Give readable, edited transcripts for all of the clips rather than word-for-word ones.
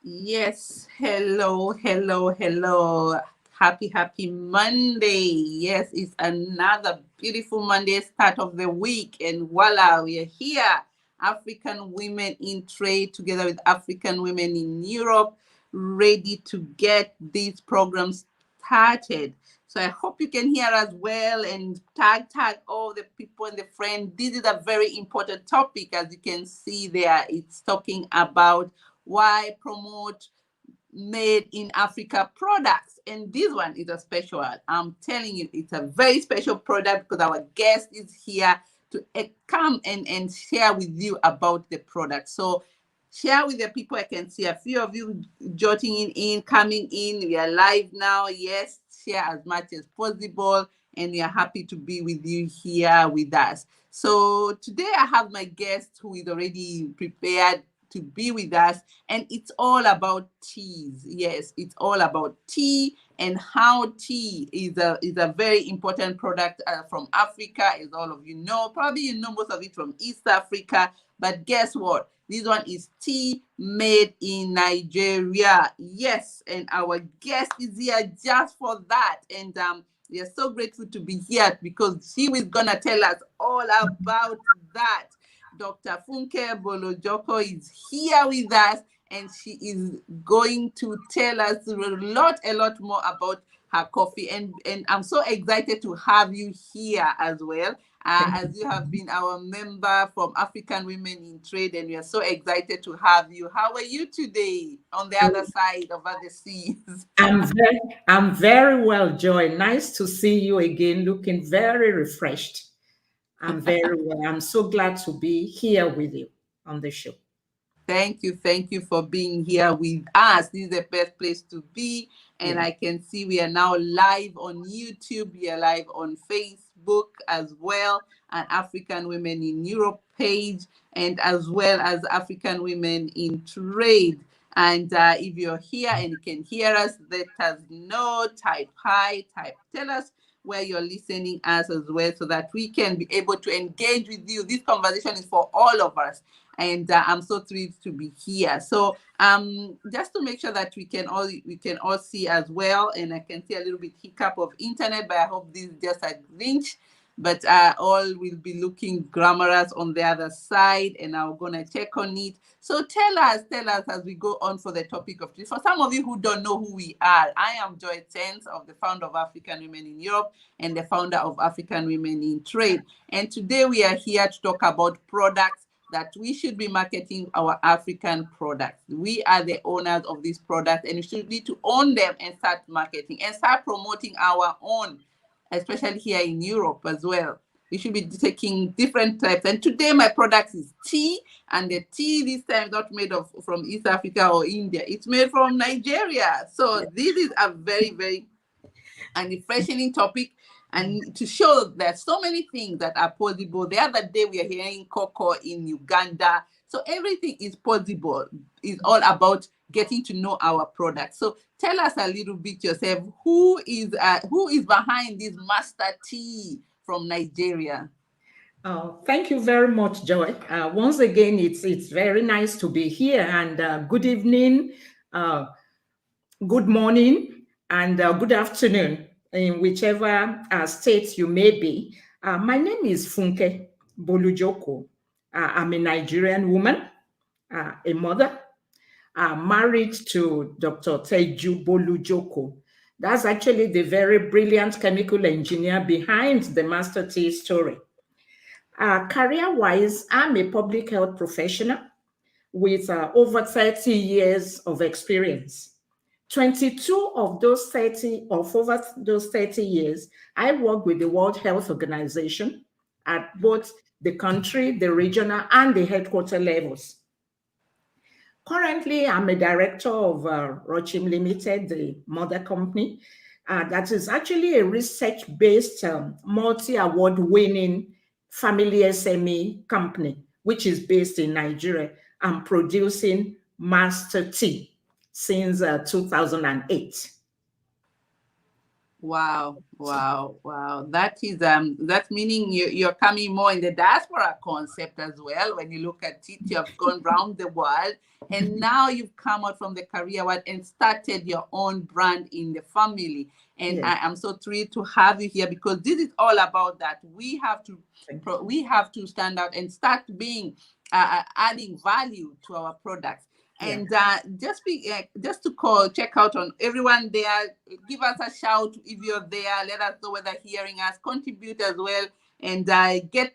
Yes, hello. Happy Monday. Yes, it's another beautiful Monday, start of the week. And voila, we are here. African women in trade together with African women in Europe, ready to get these programs started. So I hope you can hear us well and tag all the people and the friends. This is a very important topic, as you can see there. It's talking about why promote made in Africa products. And this one is a special one. I'm telling you, it's a very special product because our guest is here to come and share with you about the product. So share with the people. I can see a few of you jotting coming in. We are live now. Yes, share as much as possible. And we are happy to be with you here with us. So today I have my guest who is already prepared to be with us, and it's all about teas. Yes, it's all about tea and how tea is a very important product from Africa, as all of you know. Probably you know most of it from East Africa, but guess what? This one is tea made in Nigeria. Yes, and our guest is here just for that. And we are so grateful to be here because she is gonna tell us all about that. Dr. Funke BOLUJOKO is here with us, and she is going to tell us a lot more about her coffee. And I'm so excited to have you here as well, as you have been our member from African Women in Trade, and we are so excited to have you. How are you today on the other side of the seas? I'm very well, Joy. Nice to see you again, looking very refreshed. I'm very well. I'm so glad to be here with you on the show. Thank you for being here with us. This is the best place to be. And Yeah. I can see we are now live on YouTube. We are live on Facebook as well, and African Women in Europe page, and as well as African Women in Trade. And if you're here and you can hear us, let us know. Type hi, tell us where you're listening us as well, so that we can be able to engage with you. This conversation is for all of us, and I'm so thrilled to be here. So just to make sure that we can all see as well, and I can see a little bit hiccup of internet, but I hope this is just a glitch. But all will be looking glamorous on the other side, and I'm gonna check on it. So tell us as we go on for the topic of today. For some of you who don't know who we are, I am Joy Zenz, of the founder of African Women in Europe and the founder of African Women in Trade. And today we are here to talk about products that we should be marketing our African products. We are the owners of these products, and we should need to own them and start marketing and start promoting our own, especially here in Europe as well. We should be taking different types. And today my product is tea, and the tea this time is not made of from East Africa or India. It's made from Nigeria. So this is a very and refreshing topic, and to show that so many things that are possible. The other day we are hearing cocoa in Uganda. So everything is possible. It's all about getting to know our product. So tell us a little bit yourself. Who is behind this master tea from Nigeria? Thank you very much, Joy. Once again, it's very nice to be here, and good evening, uh, good morning, and good afternoon, in whichever state you may be. My name is Funke BOLUJOKO. I'm a Nigerian woman, a mother, married to Dr. Teju BOLUJOKO. That's actually the very brilliant chemical engineer behind the Master Tea story. Career-wise, I'm a public health professional with over 30 years of experience. 22 of over those 30 years, I work with the World Health Organization at both the country, the regional, and the headquarter levels. Currently, I'm a director of Rochim Limited, the mother company. That is actually a research-based, multi-award winning family SME company, which is based in Nigeria and producing master tea since 2008. Wow, wow, wow. That's meaning you're coming more in the diaspora concept as well. When you look at it, you have gone round the world and now you've come out from the career world and started your own brand in the family. And Yes, I am so thrilled to have you here because this is all about that. thank you. We have to stand out and start being adding value to our products. Yeah. And just to check out on everyone there, give us a shout if you're there. Let us know whether hearing us, contribute as well, and get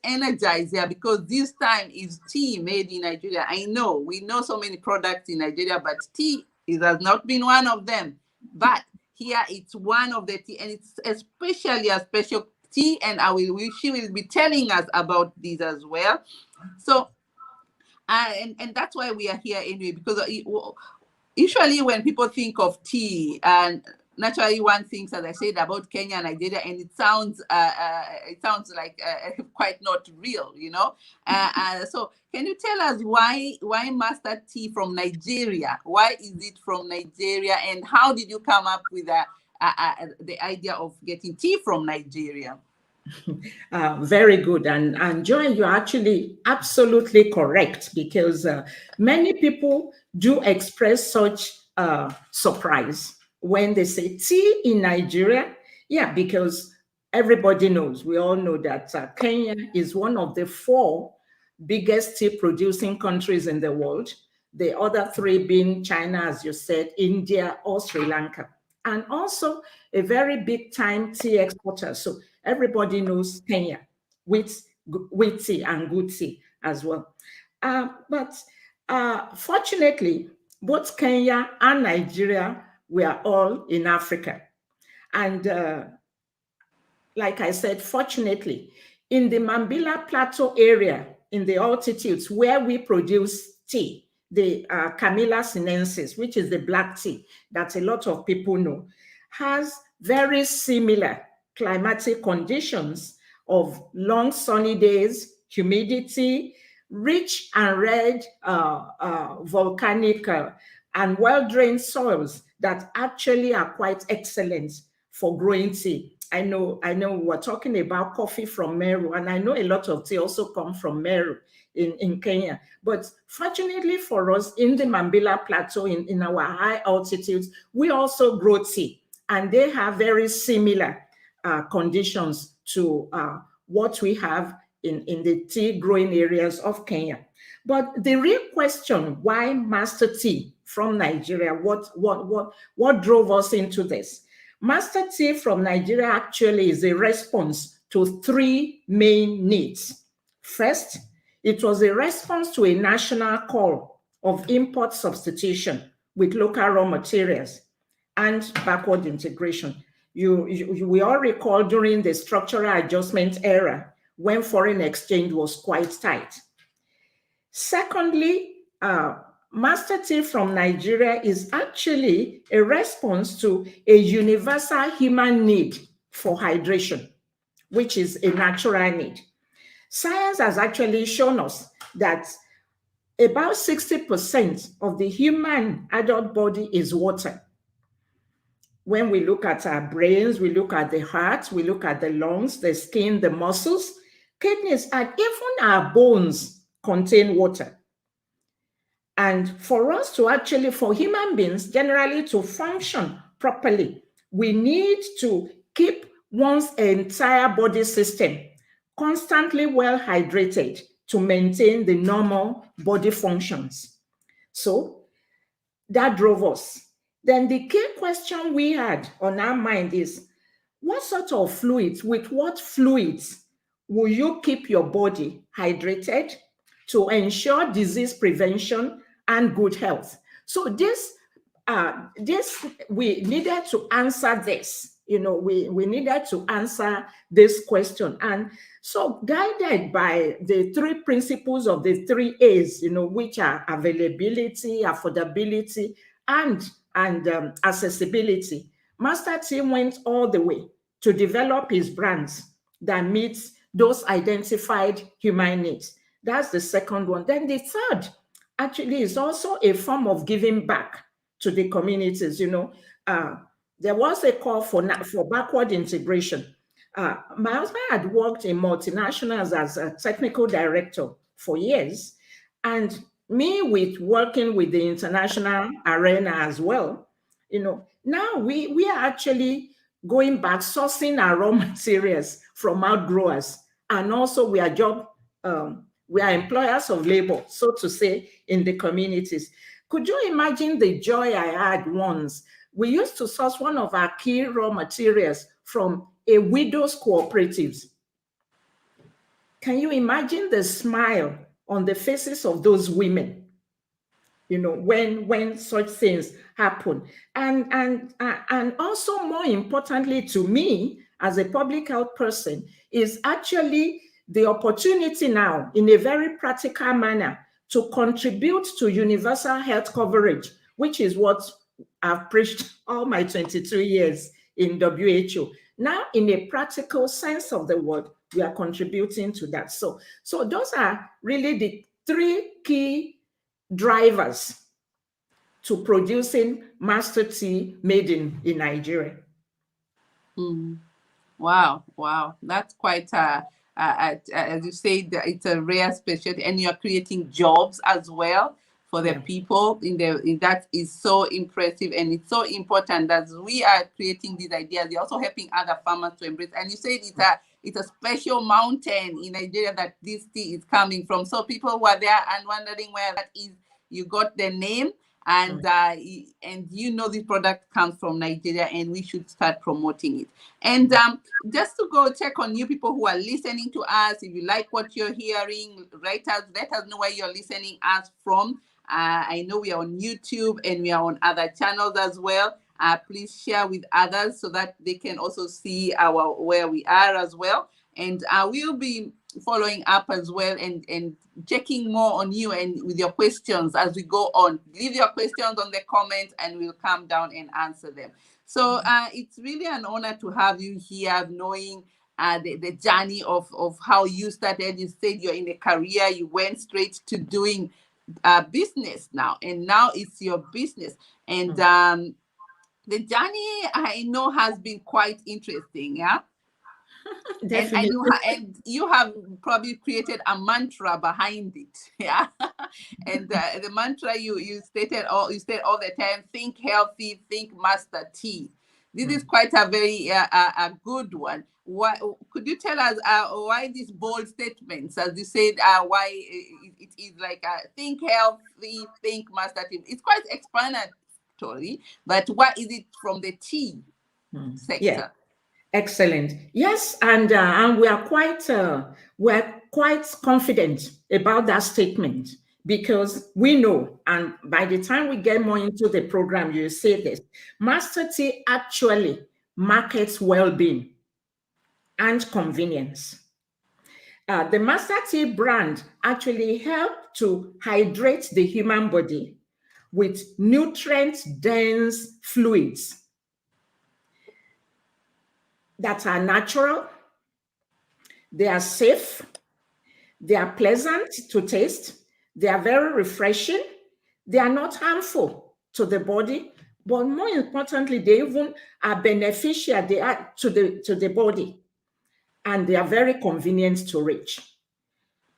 energized there because this time is tea made in Nigeria. I know we know so many products in Nigeria, but tea has not been one of them. But here it's one of the tea, and it's especially a special tea. And she will be telling us about these as well. So and that's why we are here anyway, because usually when people think of tea, and naturally one thinks, as I said, about Kenya, Nigeria, and it sounds like quite not real, you know. So can you tell us why mustard tea from Nigeria? Why is it from Nigeria, and how did you come up with the idea of getting tea from Nigeria? Very good. And Joy, you're actually absolutely correct because many people do express such surprise when they say tea in Nigeria. Yeah, because everybody knows, we all know that Kenya is one of the four biggest tea producing countries in the world. The other three being China, as you said, India, or Sri Lanka. And also a very big time tea exporter. So everybody knows Kenya with tea and good tea as well. But fortunately, both Kenya and Nigeria were all in Africa. And like I said, fortunately, in the Mambila Plateau area, in the altitudes where we produce tea, the Camilla sinensis, which is the black tea that a lot of people know, has very similar climatic conditions of long sunny days, humidity, rich and red volcanic and well-drained soils that actually are quite excellent for growing tea. I know we're talking about coffee from Meru, and I know a lot of tea also come from Meru in Kenya. But fortunately for us, in the Mambila Plateau, in our high altitudes, we also grow tea, and they have very similar conditions to what we have in the tea growing areas of Kenya. But the real question, why master tea from Nigeria? What drove us into this? Master tea from Nigeria actually is a response to three main needs. First, it was a response to a national call of import substitution with local raw materials and backward integration. We all recall during the structural adjustment era when foreign exchange was quite tight. Secondly, master tea from Nigeria is actually a response to a universal human need for hydration, which is a natural need. Science has actually shown us that about 60% of the human adult body is water. When we look at our brains, we look at the heart, we look at the lungs, the skin, the muscles, kidneys, and even our bones contain water. And for us to actually, for human beings generally to function properly, we need to keep one's entire body system constantly well hydrated to maintain the normal body functions. So that drove us. Then the key question we had on our mind is, what sort of fluids, with what fluids will you keep your body hydrated to ensure disease prevention and good health? So this we needed to answer this. We needed to answer this question. And so guided by the three principles of the three A's, which are availability, affordability, and accessibility, Master Tea went all the way to develop his brands that meets those identified human needs. That's the second one. Then the third actually is also a form of giving back to the communities. there was a call for backward integration. My husband had worked in multinationals as a technical director for years, and me with working with the international arena as well. Now we are actually going back, sourcing our raw materials from outgrowers, and also we are employers of labor, so to say, in the communities. Could you imagine the joy I had once? We used to source one of our key raw materials from a widows cooperatives. Can you imagine the smile on the faces of those women? When such things happen. And also, more importantly to me as a public health person, is actually the opportunity now, in a very practical manner, to contribute to universal health coverage, which is what I've preached all my 22 years in WHO. Now, in a practical sense of the word, we are contributing to that. So those are really the three key drivers to producing master tea made in Nigeria. Wow, that's quite as you say, it's a rare specialty, and you're creating jobs as well for the people that is so impressive, and it's so important that we are creating these ideas. You're also helping other farmers to embrace. And you said it's a special mountain in Nigeria that this tea is coming from. So people who are there and wondering where that is, you got the name. And this product comes from Nigeria, and we should start promoting it. And just to go check on you people who are listening to us, if you like what you're hearing, let us know where you're listening us from. I know we are on YouTube and we are on other channels as well. Please share with others so that they can also see where we are as well. And we'll be following up as well and checking more on you and with your questions as we go on. Leave your questions on the comments and we'll come down and answer them. So it's really an honor to have you here, knowing the journey of how you started. You said you're in a career, you went straight to doing business now, and now it's your business. And the journey, I know, has been quite interesting. Yeah. Definitely. And you have probably created a mantra behind it. Yeah. And the mantra you state all the time: think healthy, think master tea. This is quite a very a good one. Why could you tell us why these bold statements, as you said, why it is like think healthy, think master tea? It's quite explanatory, but why is it from the tea sector? Yeah. Excellent. Yes, and we're quite confident about that statement, because we know, and by the time we get more into the program, you say this: Master Tea actually markets well-being and convenience. The Master Tea brand actually helps to hydrate the human body with nutrient-dense fluids that are natural, they are safe, they are pleasant to taste, they are very refreshing, they are not harmful to the body, but more importantly, they even are beneficial to the body, and they are very convenient to reach,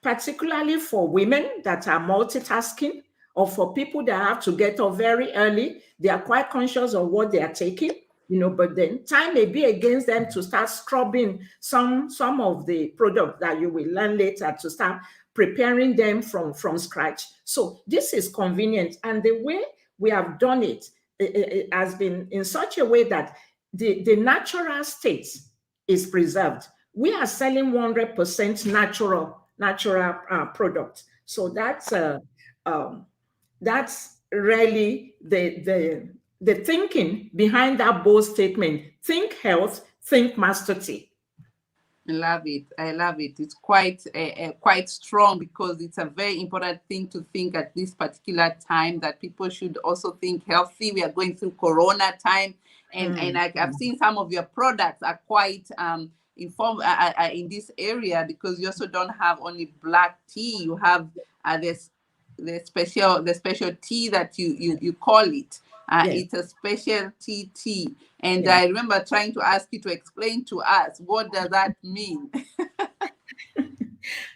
particularly for women that are multitasking, or for people that have to get up very early. They are quite conscious of what they are taking, but then time may be against them to start scrubbing some of the products that you will learn later, to start preparing them from scratch. So this is convenient, and the way we have done it has been in such a way that the natural state is preserved. We are selling 100% natural product. So that's really the thinking behind that bold statement: think health, think master tea. I love it. It's quite strong, because it's a very important thing to think at this particular time, that people should also think healthy. We are going through Corona time, and I've seen some of your products are quite informed in this area, because you also don't have only black tea. You have the special tea that you call it. Yes. It's a specialty tea. And Yeah. I remember trying to ask you to explain to us, what does that mean?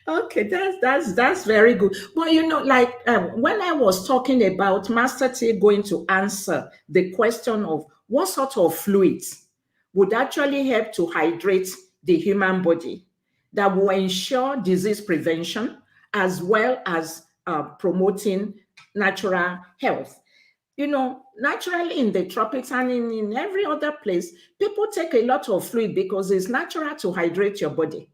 Okay, that's very good. But like when I was talking about Master T going to answer the question of what sort of fluids would actually help to hydrate the human body that will ensure disease prevention as well as promoting natural health. Naturally in the tropics and in every other place, people take a lot of fluid because it's natural to hydrate your body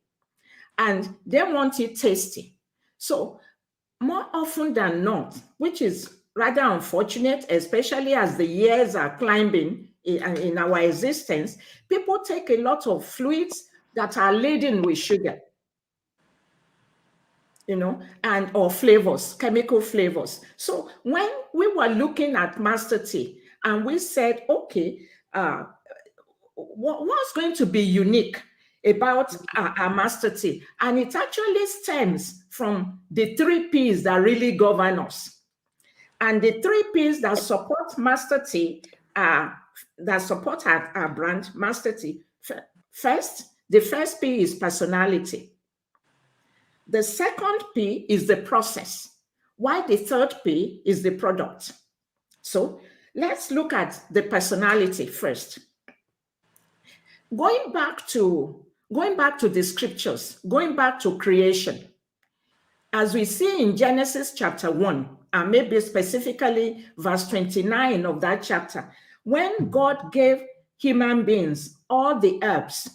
and they want it tasty. So more often than not, which is rather unfortunate, especially as the years are climbing in our existence, people take a lot of fluids that are laden with sugar, and or flavors, chemical flavors. So when we were looking at Master Tea and we said, okay, what's going to be unique about our Master Tea? And it actually stems from the 3 P's that really govern us. And the 3 P's that support Master Tea, that support our brand, Master Tea. The first P is personality. The second P is the process, while the third P is the product. So let's look at the personality first. Going back to the scriptures, going back to creation, as we see in Genesis chapter 1, and maybe specifically verse 29 of that chapter, when God gave human beings all the herbs,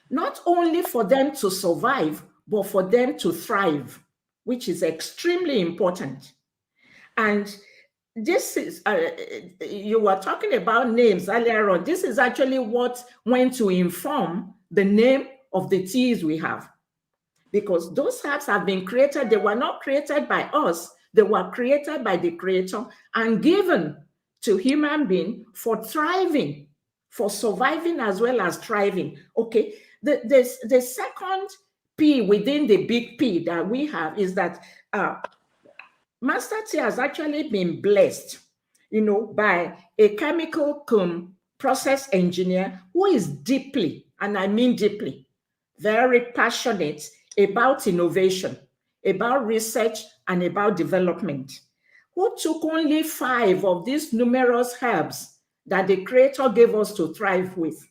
not only for them to survive, but for them to thrive, which is extremely important. And this is, you were talking about names earlier on. This is actually what went to inform the name of the teas we have. Because those herbs have been created, they were not created by us, they were created by the Creator and given to human being for thriving, for surviving as well as thriving. Okay, the second P within the big P that we have is that Master T has actually been blessed, by a chemical process engineer who is deeply, and I mean deeply, very passionate about innovation, about research, and about development, who took only 5 of these numerous herbs that the Creator gave us to thrive with,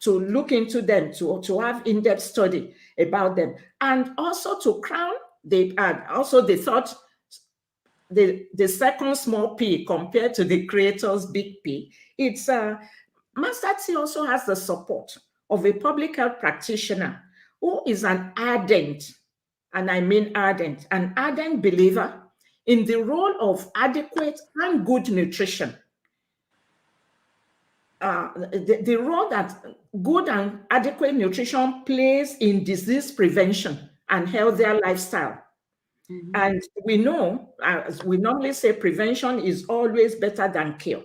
to look into them, to have in-depth study about them, and also to crown also the thought, the second small P compared to the Creator's big P. It's Master T also has the support of a public health practitioner who is an ardent, and I mean ardent, an ardent believer in the role of adequate and good nutrition. The role that good and adequate nutrition plays in disease prevention and healthier lifestyle. Mm-hmm. And we know, as we normally say, prevention is always better than cure.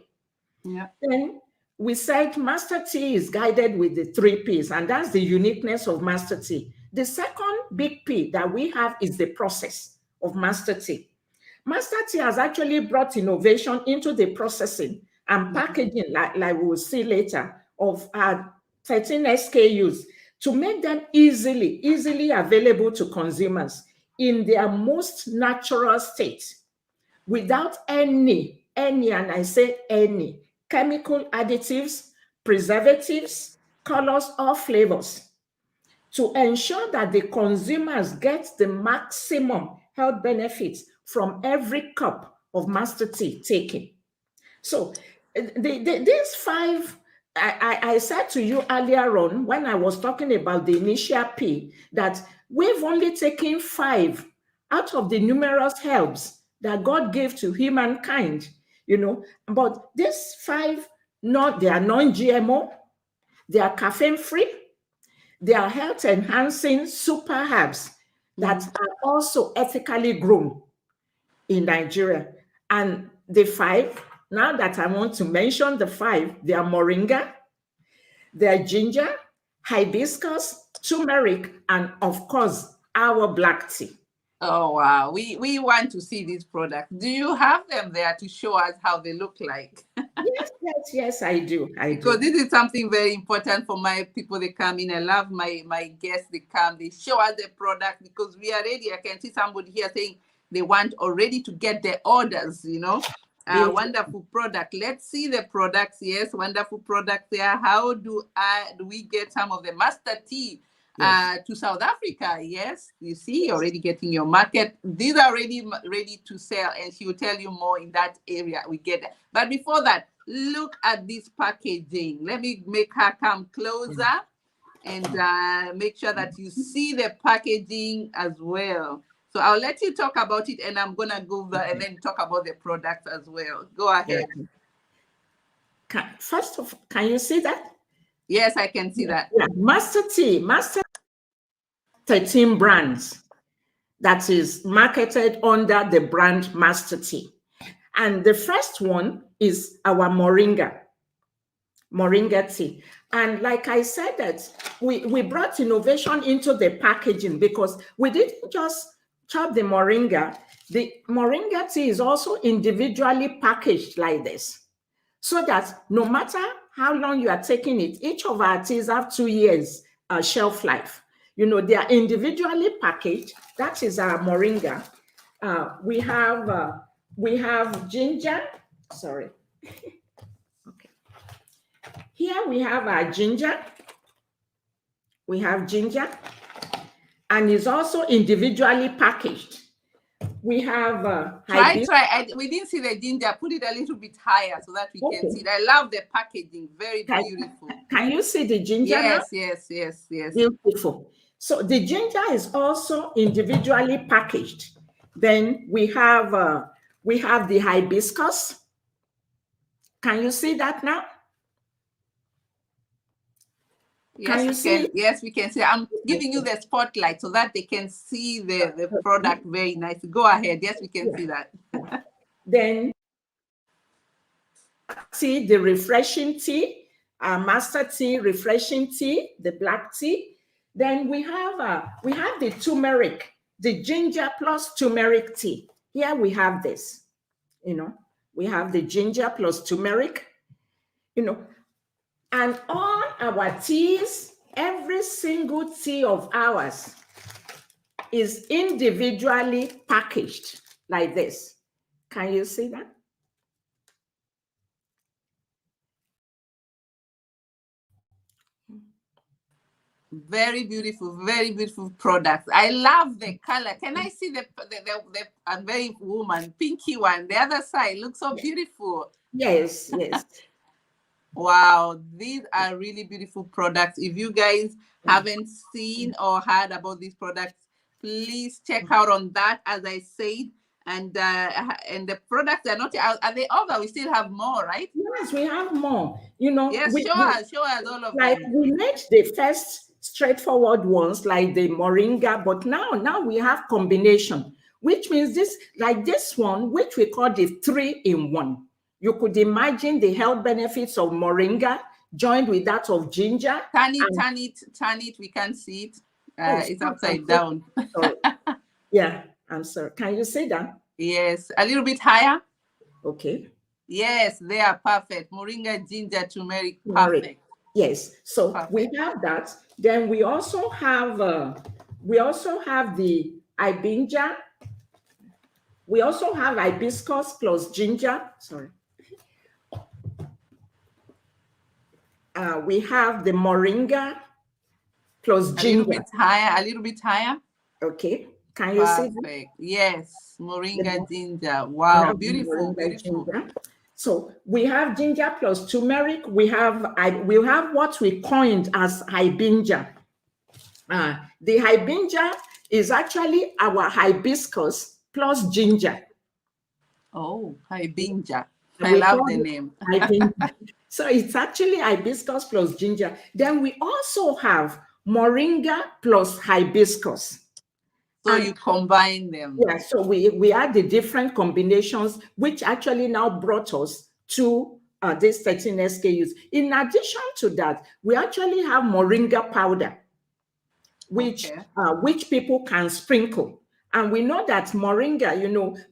Yeah. Then we said Master T is guided with the 3 P's, and that's the uniqueness of Master T. The second big P that we have is the process of Master T. Master T has actually brought innovation into the processing and packaging, like we will see later, of our 13 SKUs to make them easily available to consumers in their most natural state, without any, and I say any, chemical additives, preservatives, colors, or flavors, to ensure that the consumers get the maximum health benefits from every cup of Master Tea taken. So these 5, I said to you earlier on when I was talking about the initial P, that we've only taken 5 out of the numerous herbs that God gave to humankind, but these 5, they are non-GMO, they are caffeine-free, they are health-enhancing super herbs that are also ethically grown in Nigeria. And the 5, now that I want to mention the 5, they are moringa, they are ginger, hibiscus, turmeric, and of course, our black tea. Oh wow, we want to see these products. Do you have them there to show us how they look like? Yes, I do. Because this is something very important for my people. They come in. I love my guests. They come. They show us the product because we are ready. I can see somebody here saying they want already to get their orders. Wonderful product. Let's see the products. Yes, wonderful product there. How do we get some of the master tea to South Africa? Yes, you see, you're already getting your market. These are already ready to sell, and she will tell you more in that area. We get that. But before that, look at this packaging. Let me make her come closer and make sure that you see the packaging as well. So I'll let you talk about it, and I'm gonna go over and then talk about the product as well. Go ahead. First of all, can you see that? Yes, I can see that. Yeah. Master 13 brands that is marketed under the brand Master Tea. And the first one is our Moringa tea. And like I said, that we brought innovation into the packaging because we didn't just chop the Moringa. The Moringa tea is also individually packaged like this, so that no matter how long you are taking it, each of our teas have 2 years shelf life. They are individually packaged. That is our Moringa. We have ginger. Sorry. Okay. Here we have our ginger. We have ginger, and it's also individually packaged. We have we didn't see the ginger. Put it a little bit higher so that we can see it. I love the packaging. Very beautiful. Can you see the ginger? Yes. Beautiful. So the ginger is also individually packaged. Then we have the hibiscus. Can you see that now? Yes, we can see. I'm giving you the spotlight so that they can see the product very nice. Go ahead. Yes, we can see that. Then see the refreshing tea, master tea, refreshing tea, the black tea. Then we have the turmeric, the ginger plus turmeric tea. Here we have this. We have the ginger plus turmeric. And all our teas, every single tea of ours is individually packaged like this. Can you see that? Very beautiful products. I love the color. Can I see the very woman, pinky one? The other side looks so beautiful. Yes. Wow, these are really beautiful products. If you guys haven't seen or heard about these products, please check out on that, as I said. And the products are not out. Are they over? We still have more, right? Yes, we have more. Yes, show us all of like them. We made the first straightforward ones like the Moringa, but now we have combination, which means this one, which we call the 3-in-1. You could imagine the health benefits of Moringa joined with that of ginger. Turn it. We can't see it. It's upside down. Yeah, I'm sorry. Can you see that? Yes, a little bit higher. Okay. Yes, they are perfect. Moringa, ginger, turmeric, perfect. Yes, so perfect. We have that. Then we also have the ibinja. We also have hibiscus plus ginger. Sorry. We have the Moringa plus ginger. A little bit higher. Okay. Can you see that? Yes, Moringa, ginger. Wow, beautiful. Ginger. So we have ginger plus turmeric. We have what we coined as hibinja. The hibinja is actually our hibiscus plus ginger. Oh, hibinja. I love the name. So it's actually hibiscus plus ginger. Then we also have Moringa plus hibiscus. So you combine them. Yeah, so we had the different combinations, which actually now brought us to these 13 SKUs. In addition to that, we actually have Moringa powder, which people can sprinkle. And we know that moringa,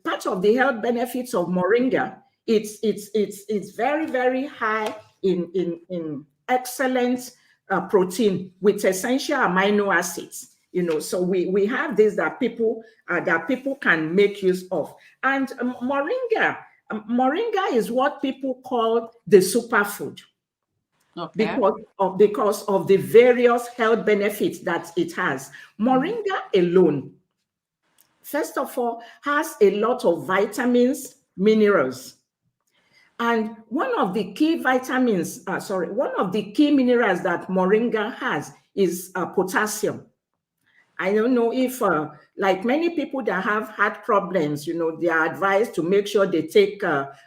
part of the health benefits of moringa, it's very, very high in excellent protein with essential amino acids. So we have this that people can make use of. And moringa is what people call the superfood. Okay. Because of the various health benefits that it has. Moringa alone, first of all, has a lot of vitamins, minerals. And one of the key minerals that moringa has is potassium. I don't know if, like many people that have heart problems, they are advised to make sure they take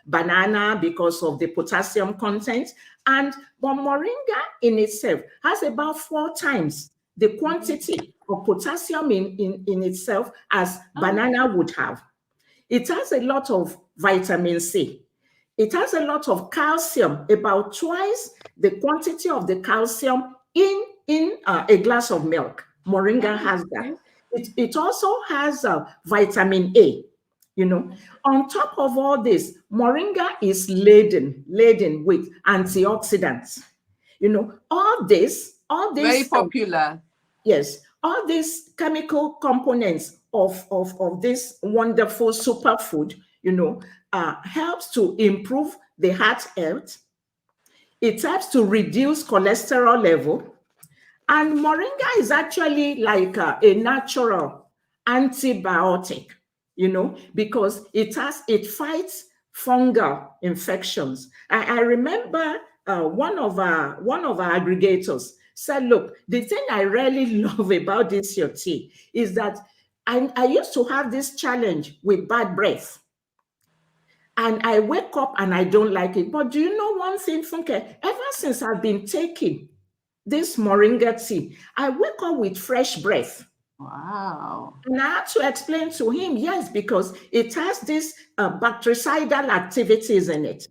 banana because of the potassium content. But moringa in itself has about 4 times the quantity of potassium in itself as banana would have. It has a lot of vitamin C. It has a lot of calcium, about twice the quantity of the calcium in a glass of milk. Moringa has that. It also has vitamin A. On top of all this, moringa is laden with antioxidants. All this very popular. Yes, all these chemical components of this wonderful superfood, helps to improve the heart health. It helps to reduce cholesterol level. And moringa is actually like a natural antibiotic, because it fights fungal infections. I remember one of our aggregators said, look, the thing I really love about this your tea is that I used to have this challenge with bad breath. And I wake up and I don't like it. But do you know one thing, Funke? Ever since I've been taking this moringa tea, I wake up with fresh breath. Wow. And I had to explain to him, yes, because it has these bactericidal activities in it,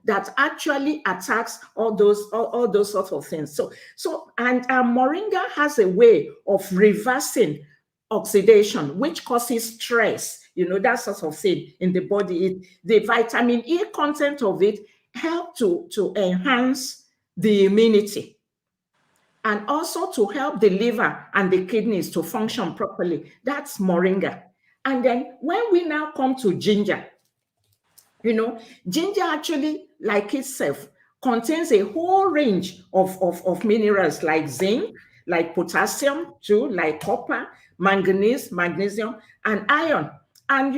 that actually attacks all those sorts of things. And moringa has a way of reversing oxidation, which causes stress, that sort of thing in the body. The vitamin E content of it helps to enhance the immunity and also to help the liver and the kidneys to function properly. That's moringa. And then when we now come to ginger, ginger actually, like itself, contains a whole range of minerals like zinc, like potassium too, like copper, manganese, magnesium, and iron. And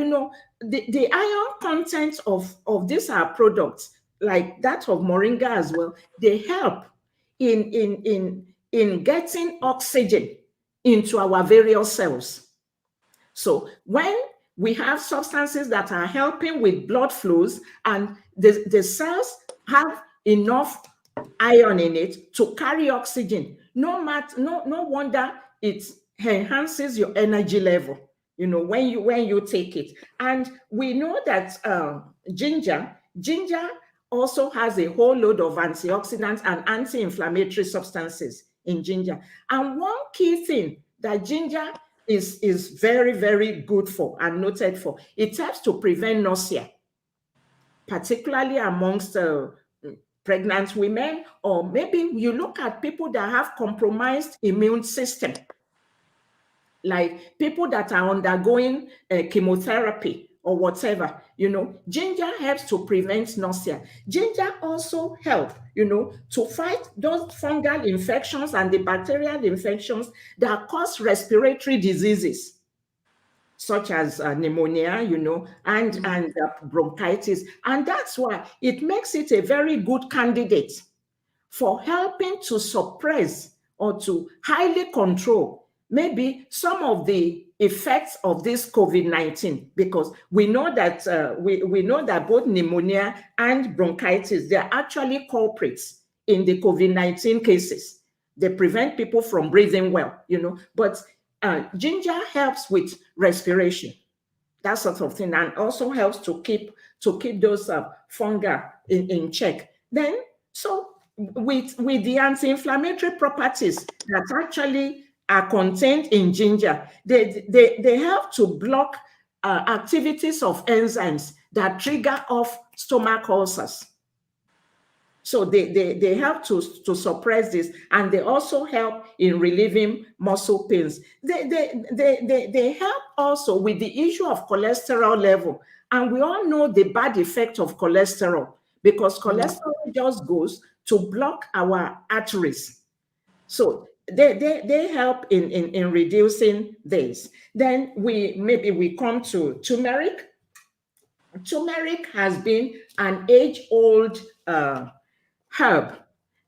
the iron content of these products, like that of moringa as well, they help in getting oxygen into our various cells. So when we have substances that are helping with blood flows and the cells have enough iron in it to carry oxygen, no wonder it enhances your energy level, when you take it. And we know that ginger also has a whole load of antioxidants and anti-inflammatory substances in ginger. And one key thing that ginger is very, very good for and noted for, it helps to prevent nausea, particularly amongst pregnant women, or maybe you look at people that have compromised immune system, like people that are undergoing chemotherapy or whatever. Ginger helps to prevent nausea. Ginger also helps, to fight those fungal infections and the bacterial infections that cause respiratory diseases, such as pneumonia, and bronchitis. And that's why it makes it a very good candidate for helping to suppress or to highly control maybe some of the effects of this COVID-19, because we know that we know that both pneumonia and bronchitis, they're actually culprits in the COVID-19 cases. They prevent people from breathing well, but ginger helps with respiration, that sort of thing, and also helps to keep those fungi in check. Then, so with the anti-inflammatory properties that actually are contained in ginger. They help to block activities of enzymes that trigger off stomach ulcers. So they help to suppress this, and they also help in relieving muscle pains. They help also with the issue of cholesterol level. And we all know the bad effect of cholesterol, because cholesterol just goes to block our arteries. So they help in reducing this. Then we come to turmeric. Turmeric has been an age-old herb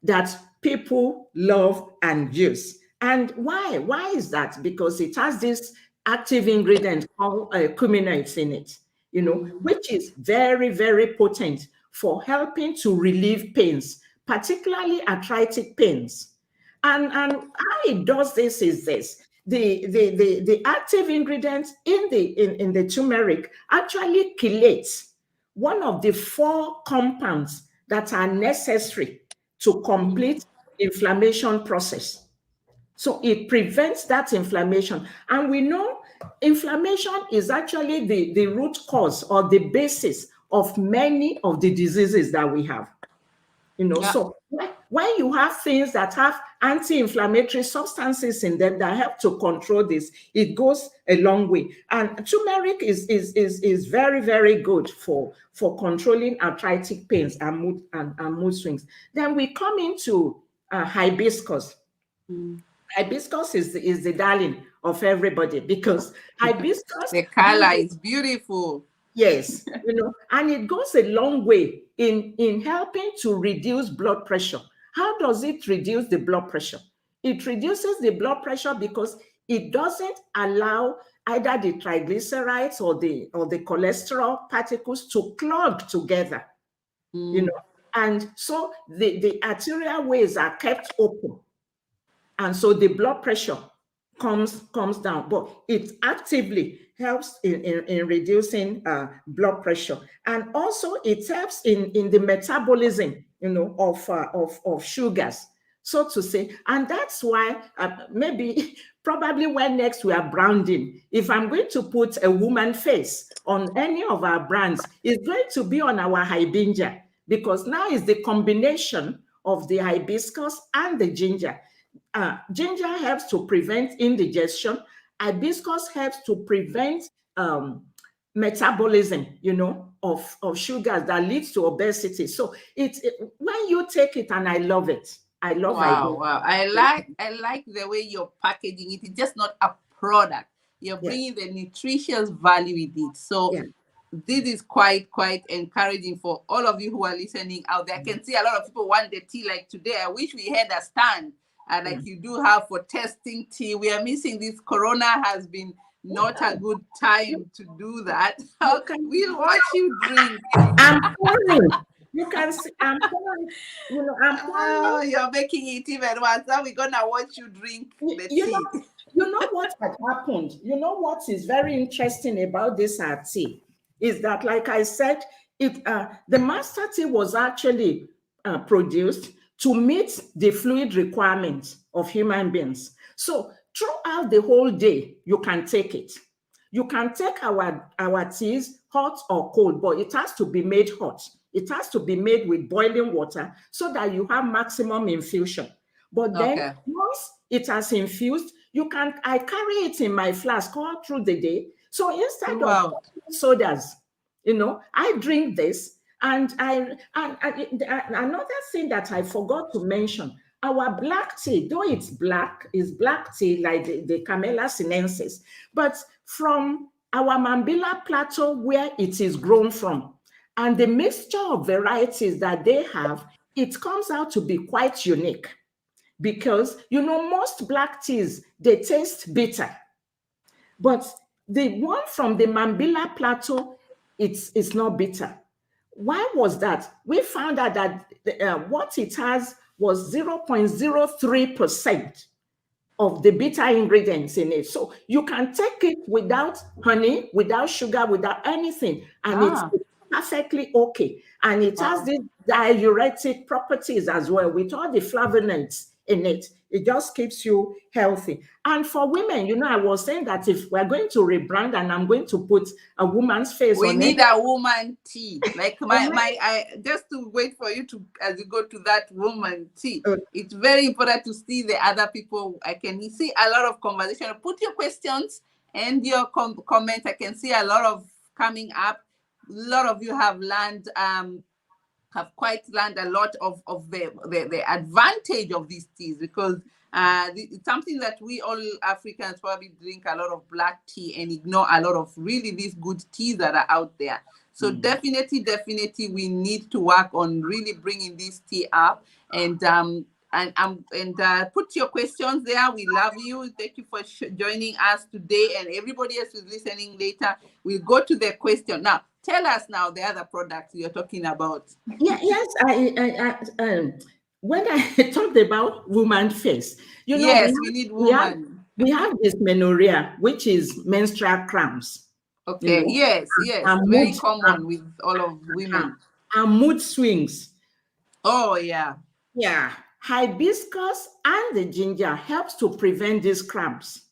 that people love and use. And why? Why is that? Because it has this active ingredient called cuminates in it, which is very, very potent for helping to relieve pains, particularly arthritic pains. And how it does this is this. The active ingredient in the turmeric actually chelates one of the 4 compounds that are necessary to complete inflammation process. So it prevents that inflammation. And we know inflammation is actually the root cause or the basis of many of the diseases that we have. So when you have things that have anti-inflammatory substances in them that help to control this, it goes a long way. And turmeric is very, very good for controlling arthritic pains and mood swings. Then we come into hibiscus. Hibiscus is the darling of everybody, because hibiscus, the color is beautiful. Yes, and it goes a long way in helping to reduce blood pressure. How does it reduce the blood pressure? It reduces the blood pressure because it doesn't allow either the triglycerides or the cholesterol particles to clog together. And so the arterial ways are kept open, and so the blood pressure comes down. But it actively helps in reducing blood pressure, and also it helps in the metabolism of sugars, so to say. And that's why probably when next we are branding, if I'm going to put a woman face on any of our brands, it's going to be on our hibiscus, because now is the combination of the hibiscus and the ginger. Ginger helps to prevent indigestion. Hibiscus helps to prevent metabolism, of sugars that leads to obesity. So when you take it, and I love it. I love it. Wow. I like the way you're packaging it. It's just not a product. You're bringing the nutritious value with it. So this is quite encouraging for all of you who are listening out there. I can see a lot of people want the tea like today. I wish we had a stand like you do have for testing tea. We are missing this. Corona has been not a good time to do that. We'll watch you drink. I'm pouring. You can see I'm pouring. I'm pouring. Oh, you're making it even worse. Now we're gonna watch you drink the tea. You know what had happened? You know what is very interesting about this tea is that, like I said, the master tea was actually produced to meet the fluid requirements of human beings. So throughout the whole day, you can take it. You can take our teas hot or cold, but it has to be made hot. It has to be made with boiling water so that you have maximum infusion. But then once it has infused, I carry it in my flask all through the day. So instead of sodas, I drink this. And another thing that I forgot to mention, our black tea, though it's black, is black tea like the Camellia sinensis, but from our Mambila plateau where it is grown from, and the mixture of varieties that they have, it comes out to be quite unique. Because, most black teas, they taste bitter. But the one from the Mambila plateau, it's not bitter. Why was that? We found out that what it has was 0.03% of the bitter ingredients in it. So you can take it without honey, without sugar, without anything, and it's perfectly okay. And it has these diuretic properties as well, with all the flavonoids in it. It just keeps you healthy. And for women, I was saying that if we're going to rebrand and I'm going to put a woman's face We on need it. a woman tea. Like I just to wait for you to, as you go to that woman tea. It's very important to see the other people. I can see a lot of conversation. Put your questions and your comments. I can see a lot of coming up. A lot of you have learned, have quite learned a lot of the advantage of these teas, because it's something that we all Africans probably drink a lot of black tea and ignore a lot of really these good teas that are out there. So definitely we need to work on really bringing this tea up, and put your questions there. We love you. Thank you for joining us today, and everybody else who's listening later. We'll go to the question now. Tell us now the other products you're talking about. Yes, when I talked about woman face, yes, we need woman. We have dysmenorrhea, which is menstrual cramps. Okay. Yes. Very common with all of women. And mood swings. Oh yeah. Yeah. Hibiscus and the ginger helps to prevent these cramps.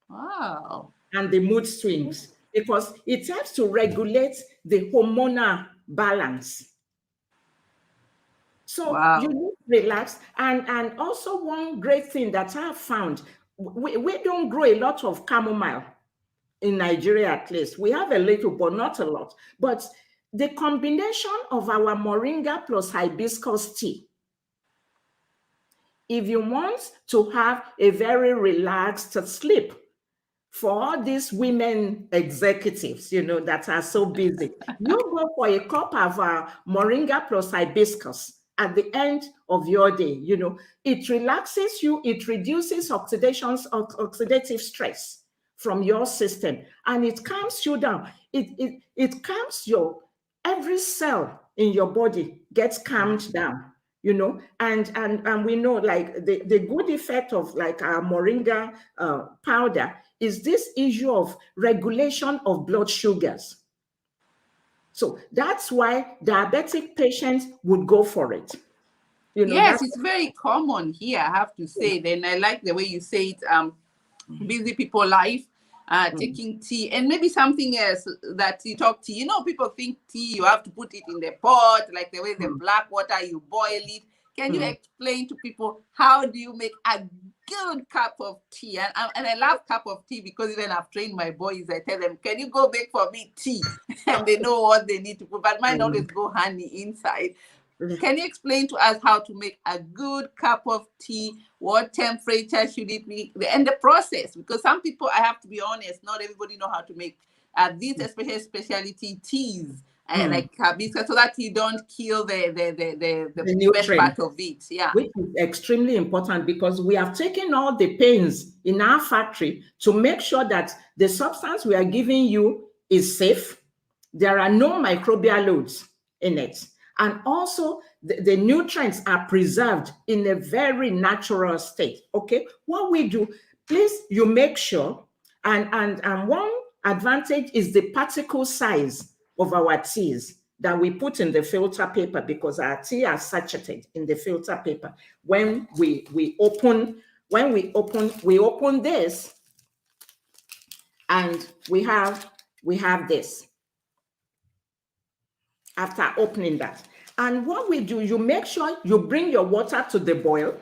Wow. And the mood swings, because it helps to regulate the hormonal balance. So you need to relax. And also one great thing that I have found, we don't grow a lot of chamomile in Nigeria, at least. We have a little, but not a lot. But the combination of our moringa plus hibiscus tea, if you want to have a very relaxed sleep, for all these women executives, that are so busy, you go for a cup of moringa plus hibiscus at the end of your day. It relaxes you, it reduces oxidative stress from your system, and it calms you down. It calms every cell in your body gets calmed down. And we know, like, the good effect of like our moringa powder is this issue of regulation of blood sugars. So that's why diabetic patients would go for it. Yes, it's very common here, I have to say. Then I like the way you say it. Busy people life, taking tea, and maybe something else that you talk tea. People think tea, you have to put it in the pot, like the way the black water, you boil it. Can you explain to people how do you make a good cup of tea? And I love cup of tea, because even I've trained my boys. I tell them, can you go make for me tea? And they know what they need to put, but mine always go honey inside. Can you explain to us how to make a good cup of tea? What temperature should it be? And the process, because some people, I have to be honest, not everybody know how to make these especially specialty teas, like hibiscus, so that you don't kill the best part of it. Yeah, which is extremely important, because we have taken all the pains in our factory to make sure that the substance we are giving you is safe. There are no microbial loads in it. And also, the nutrients are preserved in a very natural state. Okay, what we do, please, you make sure, and one advantage is the particle size of our teas that we put in the filter paper, because our tea are saturated in the filter paper. When we open this, and we have this. After opening that, and what we do, you make sure you bring your water to the boil,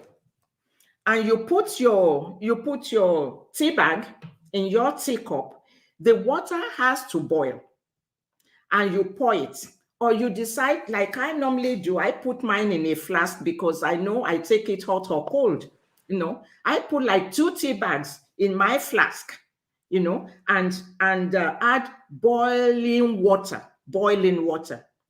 and you put your tea bag in your teacup. The water has to boil, and you pour it, or you decide, like I normally do, I put mine in a flask, because I know I take it hot or cold. I put like 2 tea bags in my flask, and add boiling water.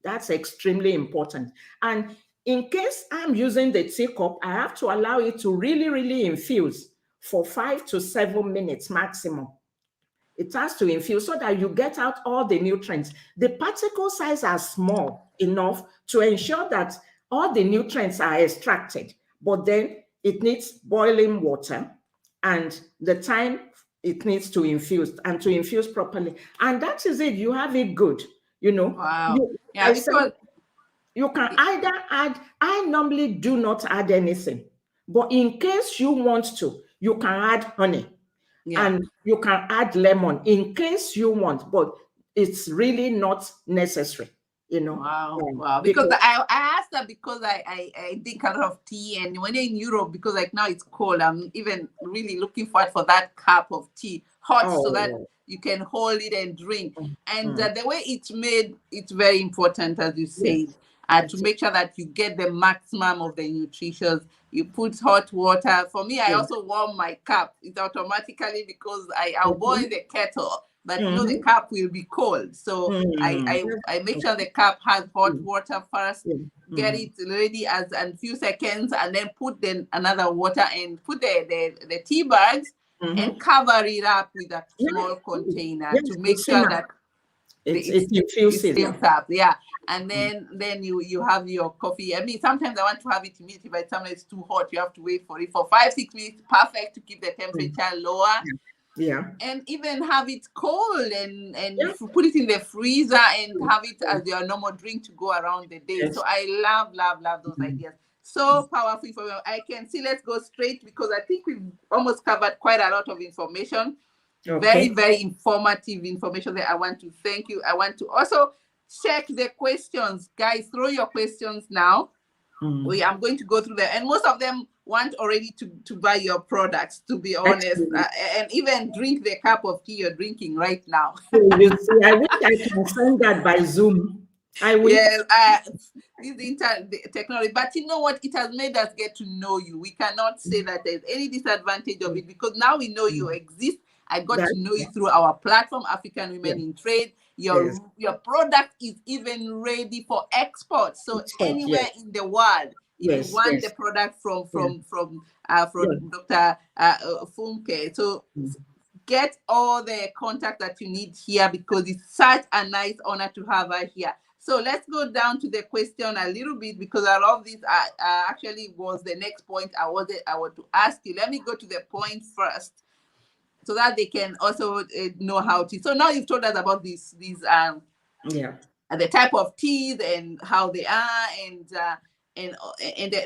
That's extremely important. And in case I'm using the teacup, I have to allow it to really, really infuse for 5 to 7 minutes maximum. It has to infuse so that you get out all the nutrients. The particle size are small enough to ensure that all the nutrients are extracted, but then it needs boiling water and the time it needs to infuse, and to infuse properly. And that is it. You have it good. Wow. You can either add, I normally do not add anything, But in case you want to, you can add honey. Yeah. And you can add lemon in case you want, but it's really not necessary, Wow, wow. Because because I asked that because I drink a lot of tea, and when you're in Europe, because like now it's cold, I'm even really looking forward for that cup of tea, hot, so that oh, you can hold it and drink. mm, And mm, the way it's made, it's very important, as you yes, said, to it's, make sure that you get the maximum of the nutrition. You put hot water. For me, I yeah. also warm my cup. It's automatically because I'll boil Mhm, the kettle, but the mhm, cup will be cold. So mm, I make sure the cup has hot mm, water first, yeah, get mm, it ready as a few seconds, and then put then another water and put the tea bags and mhm. cover it up with a Yeah, small container yes, to make it's sure enough. that It it infuses, yeah. steams up. Yeah. And Mm, then you have your coffee. I mean, sometimes I want to have it immediately, but sometimes it's too hot. You have to wait for it for 5-6 minutes. Perfect to keep the mm, temperature lower, yeah, and even have it cold and yeah, put it in the freezer and mm, have it mm, as your normal drink to go around the day. So yes. I love those Mm, ideas. So powerful information. I can see, let's go straight because I think we've almost covered quite a lot of information. Very, okay. very informative information that I want to thank you. I want to also check the questions. Guys, throw your questions now. Mm. I'm going to go through them, and most of them want already to buy your products, to be honest, Excellent. and even drink the cup of tea you're drinking right now. So you see, I wish I can send that by Zoom. I wish. Yes, the technology, but you know what? It has made us get to know you. We cannot say that there's any disadvantage of it because now we know you exist. I got That, to know you through our platform, African yeah, Women in Trade. yes, Your product is even ready for export. So export, anywhere yes, in the world, if you yes, want the yes, product from yeah, yeah. Dr. Funke, so Mm. get all the contact that you need here because it's such a nice honor to have her here. So let's go down to the question a little bit because I love this. Actually was the next point I want to ask you. Let me go to the point first so that they can also know how to. So now you've told us about these Yeah, the type of teas and how they are and and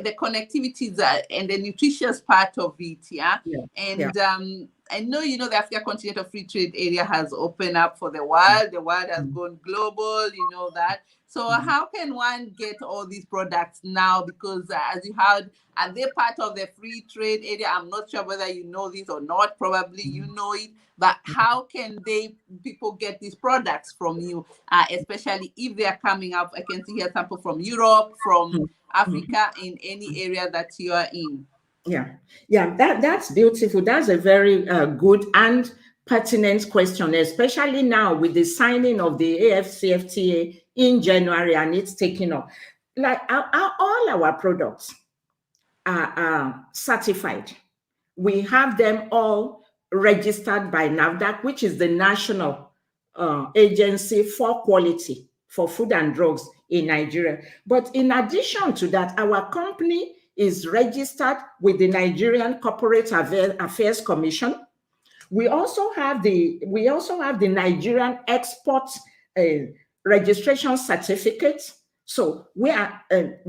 the connectivities and the nutritious part of it, yeah. yeah, yeah. And I know the Africa Continental Free Trade Area has opened up for the world. The world has Mm, gone global, you know that. So mm, how can one get all these products now? Because as you heard, are they part of the free trade area? I'm not sure whether you know this or not. Probably you mm, know it. But how can people get these products from you? Especially if they are coming up. I can see here sample from Europe, from mm, mm. Africa, in any area that you are in. Yeah, yeah, that's beautiful. That's a very good and pertinent question, especially now with the signing of the AfCFTA in January and it's taking off. Like all our products are certified. We have them all registered by NAFDAC, which is the national agency for quality for food and drugs in Nigeria. But in addition to that, our company is registered with the Nigerian Corporate Affairs Commission. We also have the Nigerian Export uh, Registration Certificate. So the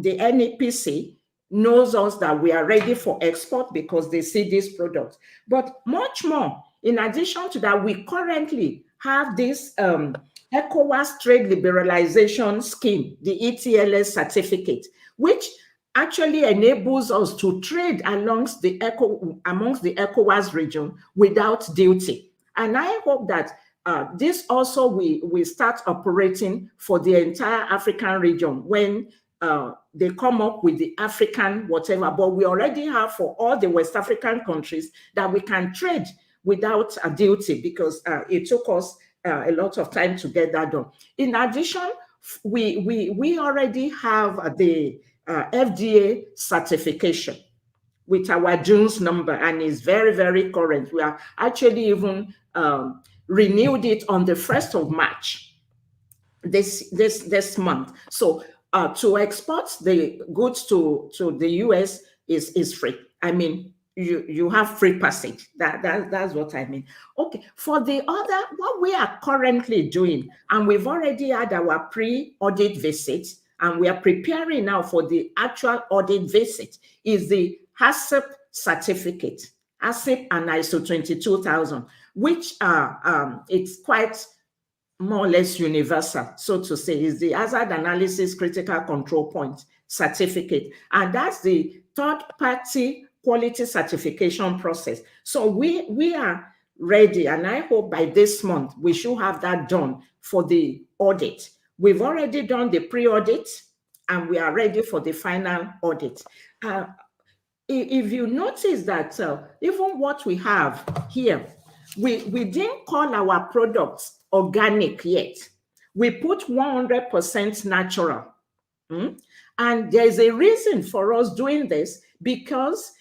NEPC knows us that we are ready for export because they see this product. But much more, in addition to that, we currently have this ECOWAS Trade Liberalization Scheme, the ETLS certificate, which actually enables us to trade amongst the ECOWAS region without duty. And I hope that this also will start operating for the entire African region when they come up with the African whatever. But we already have for all the West African countries that we can trade without a duty because it took us a lot of time to get that done. In addition, we already have the FDA certification with our June's number and is very, very current. We are actually even renewed it on the 1st of March this month. So to export the goods to the US is free. I mean, you have free passage. That's what I mean. Okay, for the other, what we are currently doing, and we've already had our pre-audit visit, and we are preparing now for the actual audit visit, is the HACCP certificate, HACCP and ISO 22000, which are, it's quite more or less universal, so to say, is the Hazard Analysis Critical Control Point certificate. And that's the third-party quality certification process. So we are ready, and I hope by this month we should have that done for the audit. We've already done the pre-audit, and we are ready for the final audit. If you notice that even what we have here, we didn't call our products organic yet. We put 100% natural. And there's a reason for us doing this, because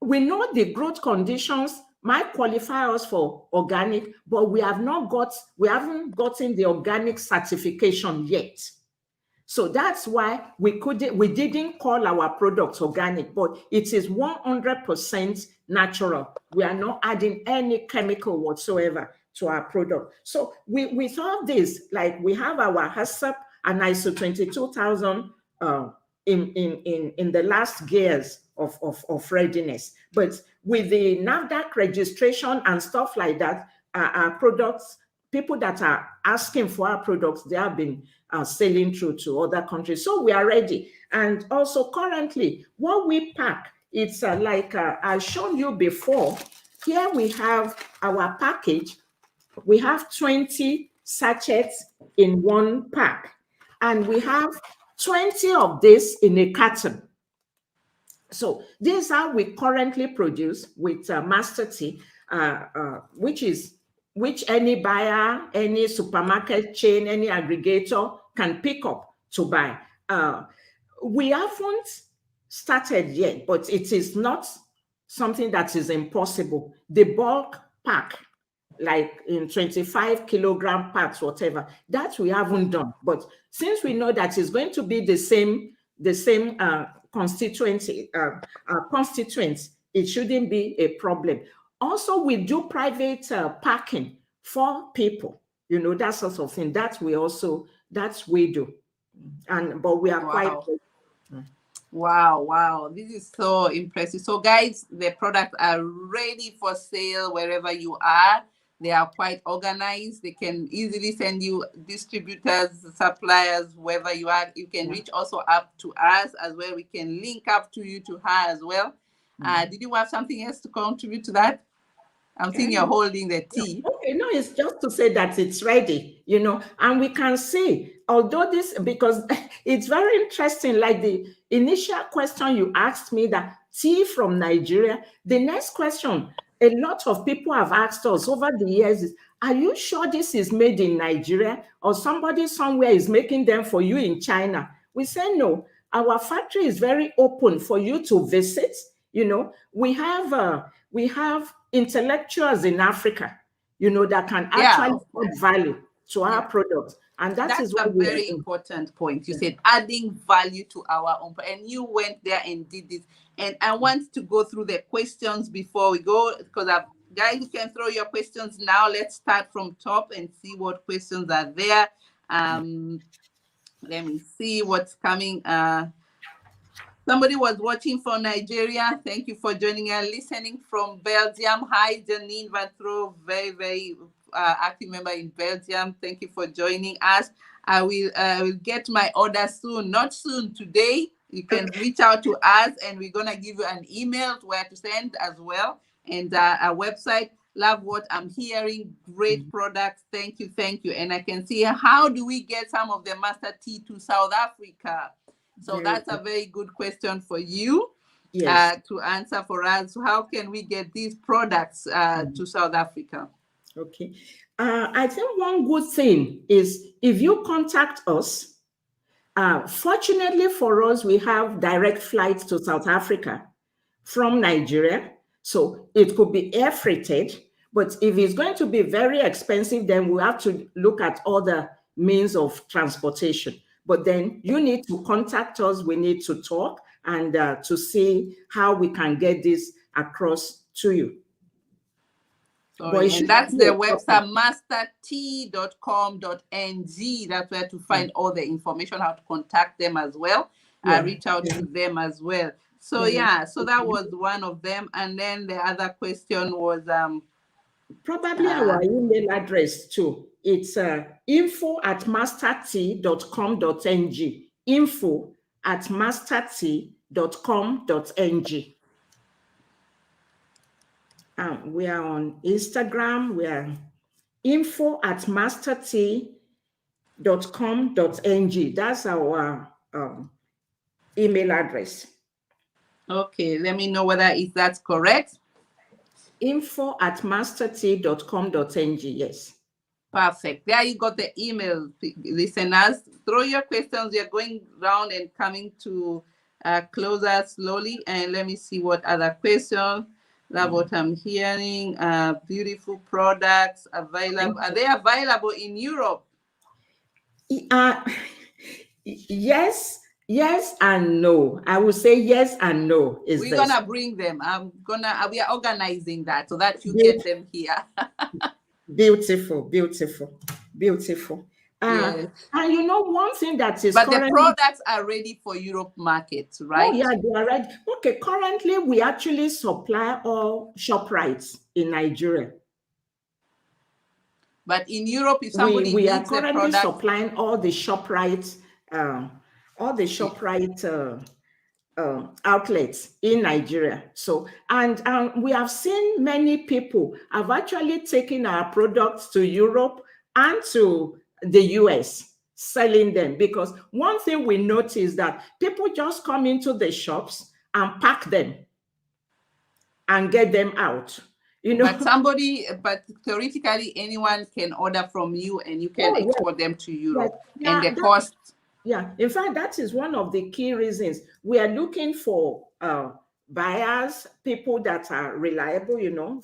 we know the growth conditions might qualify us for organic, but we haven't gotten the organic certification yet. So that's why we didn't call our products organic, but it is 100% natural. We are not adding any chemical whatsoever to our product. So we thought this, like we have our HACCP and ISO 22000 in the last gears of readiness. But with the NAFDAC registration and stuff like that, our products, people that are asking for our products, they have been sailing through to other countries. So we are ready. And also currently, what we pack, it's like I've shown you before. Here we have our package. We have 20 sachets in one pack. And we have 20 of this in a carton. So this is how we currently produce with Master T, which any buyer, any supermarket chain, any aggregator can pick up to buy. We haven't started yet, but it is not something that is impossible. The bulk pack, like in 25 kilogram packs, whatever, that we haven't done. But since we know that it's going to be the same constituents, it shouldn't be a problem. Also, we do private packing for people, that sort of thing. That we do. But we are quite. Wow. This is so impressive. So guys, the products are ready for sale wherever you are. They are quite organized. They can easily send you distributors, suppliers, wherever you are. You can reach also up to us as well. We can link up to you, to her as well. Did you have something else to contribute to that? I'm seeing you're holding the tea. Okay, no, it's just to say that it's ready, and we can see, although because it's very interesting, like the initial question you asked me, that tea from Nigeria, the next question a lot of people have asked us over the years is, are you sure this is made in Nigeria, or somebody somewhere is making them for you in China? We say no. Our factory is very open for you to visit. We have intellectuals in Africa, that can actually add value to our products. And that's a very important point. You said adding value to our own, and you went there and did this. And I want to go through the questions before we go, because guys, you can throw your questions now. Let's start from top and see what questions are there. Let me see what's coming. Somebody was watching from Nigeria. Thank you for joining us. Listening from Belgium. Hi, Janine Vatro, very, very active member in Belgium. Thank you for joining us. I will get my order soon. Not soon, today. You can reach out to us, and we're going to give you an email where to send as well. And our website. Love what I'm hearing. Great products. Thank you. And I can see, how do we get some of the Master Tea to South Africa? So that's a very good question for you to answer for us. So how can we get these products to South Africa? Okay. I think one good thing is if you contact us, fortunately for us, we have direct flights to South Africa from Nigeria. So it could be air freighted, but if it's going to be very expensive, then we have to look at other means of transportation. But then you need to contact us. We need to talk and to see how we can get this across to you. And that's the website, mastert.com.ng. That's where to find all the information, how to contact them as well. Reach out to them as well. So yeah, so that was one of them. And then the other question was probably our email address too. It's info@mastert.com.ng. info@mastert.com.ng. We are on Instagram. We are info@mastert.com.ng. That's our email address. Okay, let me know whether that's correct. info@mastert.com.ng. Yes. Perfect. There you got the email, listeners. Throw your questions. We are going round and coming to closer slowly. And let me see what other questions. That's what I'm hearing. Beautiful products available. Are they available in Europe? Yes and no. I would say yes and no. We're gonna bring them. We are organizing that so that you get them here. Beautiful. Yes. And you know, one thing that is but the products are ready for Europe markets, right? Oh yeah, they are ready. Okay, currently we actually supply all ShopRites in Nigeria. But in Europe, if somebody we are needs the currently product, supplying all the ShopRite outlets in Nigeria. So, and we have seen many people have actually taken our products to Europe and to the US, selling them, because one thing we notice that people just come into the shops and pack them and get them out. You know, but theoretically anyone can order from you and you can export them to Europe. And the cost. Yeah, in fact, that is one of the key reasons we are looking for buyers, people that are reliable, you know,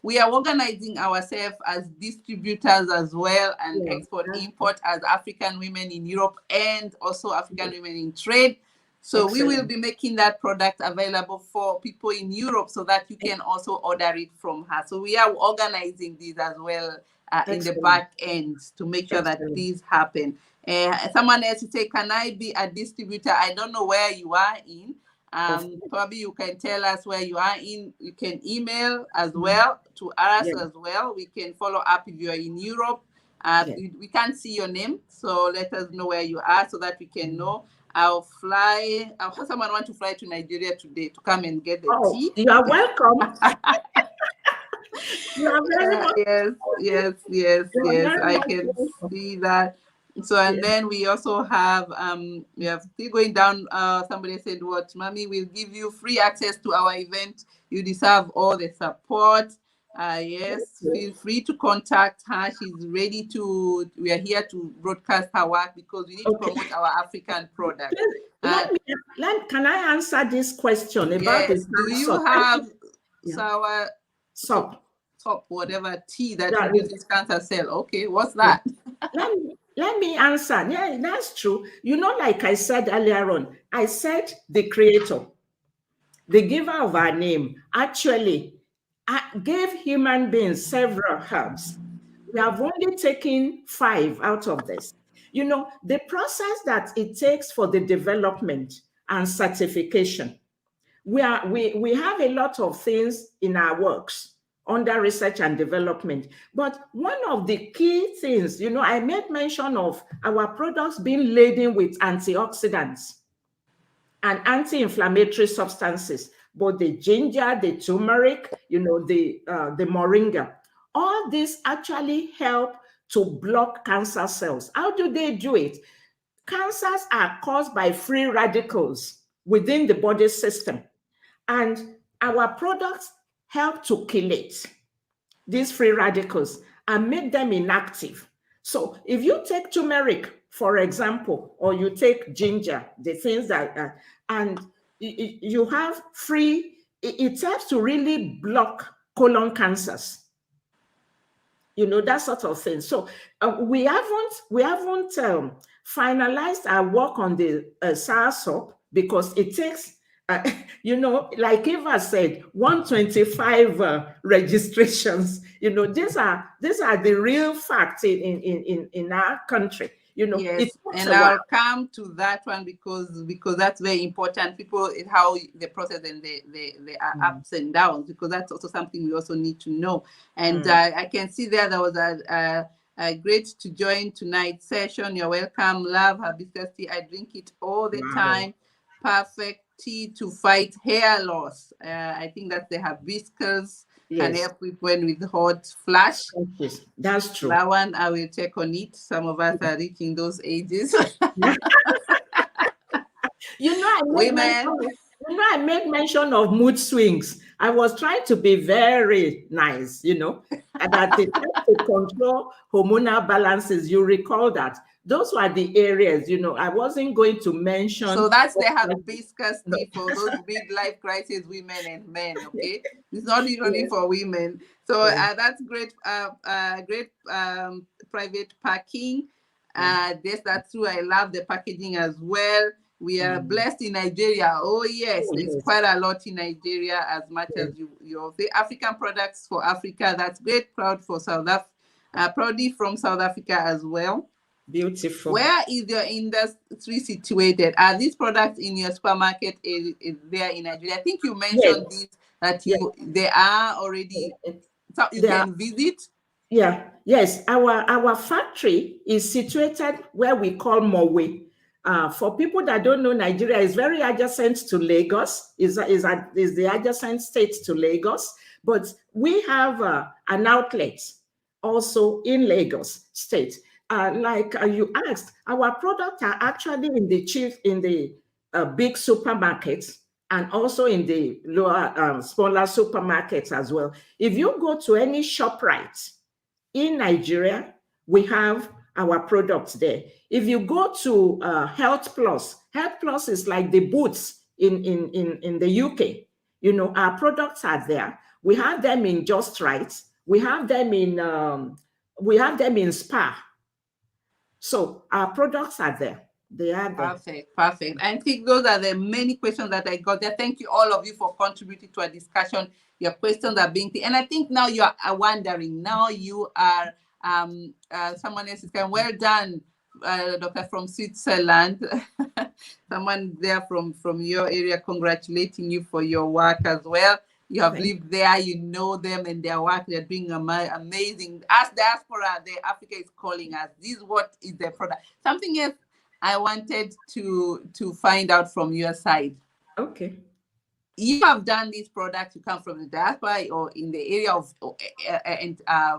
we are organizing ourselves as distributors as well, and import as African women in Europe and also African women in trade. So we will be making that product available for people in Europe so that you can also order it from her. So we are organizing these as well in the back end to make sure that these happen. Someone else say, can I be a distributor? I don't know where you are in. Probably you can tell us where you are in. You can email as well to us as well. We can follow up if you are in Europe. We can't see your name, so let us know where you are so that we can know. I'll have someone want to fly to Nigeria today to come and get the tea. You are welcome. You are very welcome. Yes. I can see that. So, and then we also have, we are still going down. Somebody said, what, Mommy will give you free access to our event. You deserve all the support. Yes, feel free to contact her. She's ready to, we are here to broadcast her work because we need to promote our African product. Can I answer this question about this? Do you have sour top, whatever tea that you use in cancer cell? Okay, what's that? Let me answer. Yeah, that's true. You know, like I said earlier on, I said the creator, the giver of our name, actually gave human beings several herbs. We have only taken 5 out of this. You know, the process that it takes for the development and certification. We have a lot of things in our works under research and development. But one of the key things, you know, I made mention of our products being laden with antioxidants and anti-inflammatory substances, both the ginger, the turmeric, you know, the moringa. All these actually help to block cancer cells. How do they do it? Cancers are caused by free radicals within the body system. And our products help to chelate these free radicals and make them inactive. So if you take turmeric, for example, or you take ginger, the things that, and you have free, it helps to really block colon cancers. You know, that sort of thing. So we haven't finalized our work on the sour soap because it takes, you know, like Eva said, 125 registrations. You know, these are the real facts in our country. It Yes, takes and a while. I'll come to that one because that's very important. People, how the process and the ups and downs, because that's also something we also need to know. And I can see there was a great to join tonight's session. You're welcome. Love hibiscus tea. I drink it all the Wow. time. Perfect tea to fight hair loss. I think that the hibiscus can Yes. help women with hot flash. Yes, that's true. That one I will check on it. Some of us are reaching those ages. You know, I made mention Women. of, I made mention of mood swings. I was trying to be very nice, and that it helps to control hormonal balances. You recall that. Those were the areas, I wasn't going to mention. So that's the hibiscus No. tea for those midlife crisis women and men. Okay, it's not only for women. So that's great. Great private parking. Yes, that's true. I love the packaging as well. We are blessed in Nigeria. Oh yes, there's Yes. quite a lot in Nigeria. As much as you say, African products for Africa. That's great. Proud for South Africa. Proudly from South Africa as well. Beautiful. Where is your industry situated? Are these products in your supermarket there in Nigeria? I think you mentioned this, that they are already, so you can visit. Yeah, yes. Our factory is situated where we call Mowe. For people that don't know, Nigeria is very adjacent to Lagos. Is the adjacent state to Lagos, but we have an outlet also in Lagos State. Like you asked, our products are actually in the big supermarkets and also in the lower, smaller supermarkets as well. If you go to any ShopRite in Nigeria, we have our products there. If you go to Health Plus is like the Boots in the UK. Our products are there. We have them in Just Right. We have them in Spa. So our products are there. They are there. Perfect. I think those are the many questions that I got there. Thank you all of you for contributing to our discussion. Your questions are being and I think now you are wondering. Now you are someone else is saying, well done, Doctor from Switzerland. Someone there from your area congratulating you for your work as well. You have lived there, you know them and their work. They're doing amazing. As diaspora, the Africa is calling us. This is what is their product. Something else I wanted to find out from your side. Okay. You have done these products. You come from the diaspora or in the area of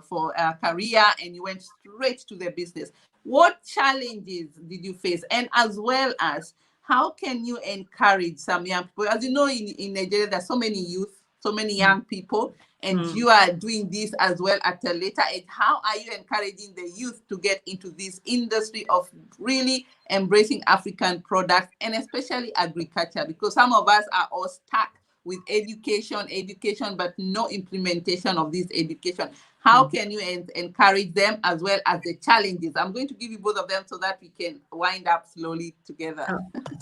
for a career, and you went straight to the business. What challenges did you face, and as well as how can you encourage some young people? As you know, in Nigeria, there's so many youth, so many young people, and you are doing this as well at a later age. How are you encouraging the youth to get into this industry of really embracing African products and especially agriculture? Because some of us are all stuck with education, but no implementation of this education. How can you encourage them as well as the challenges? I'm going to give you both of them so that we can wind up slowly together.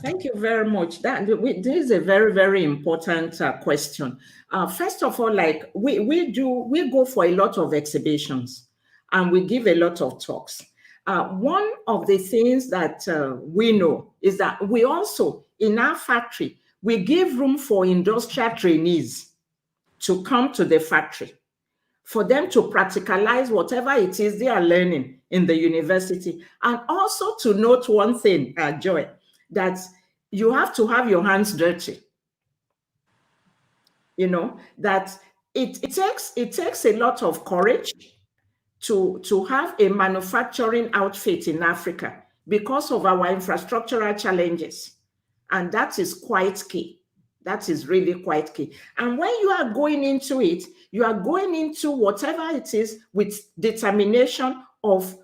Thank you very much. This is a very, very important question. First of all, like we go for a lot of exhibitions and we give a lot of talks. One of the things that we know is that we also, in our factory, we give room for industrial trainees to come to the factory, for them to practicalize whatever it is they are learning in the university. And also to note one thing, Joy, that you have to have your hands dirty. That it takes a lot of courage to have a manufacturing outfit in Africa because of our infrastructural challenges. And that is quite key. That is really quite key. And when you are going into it, you are going into whatever it is with determination of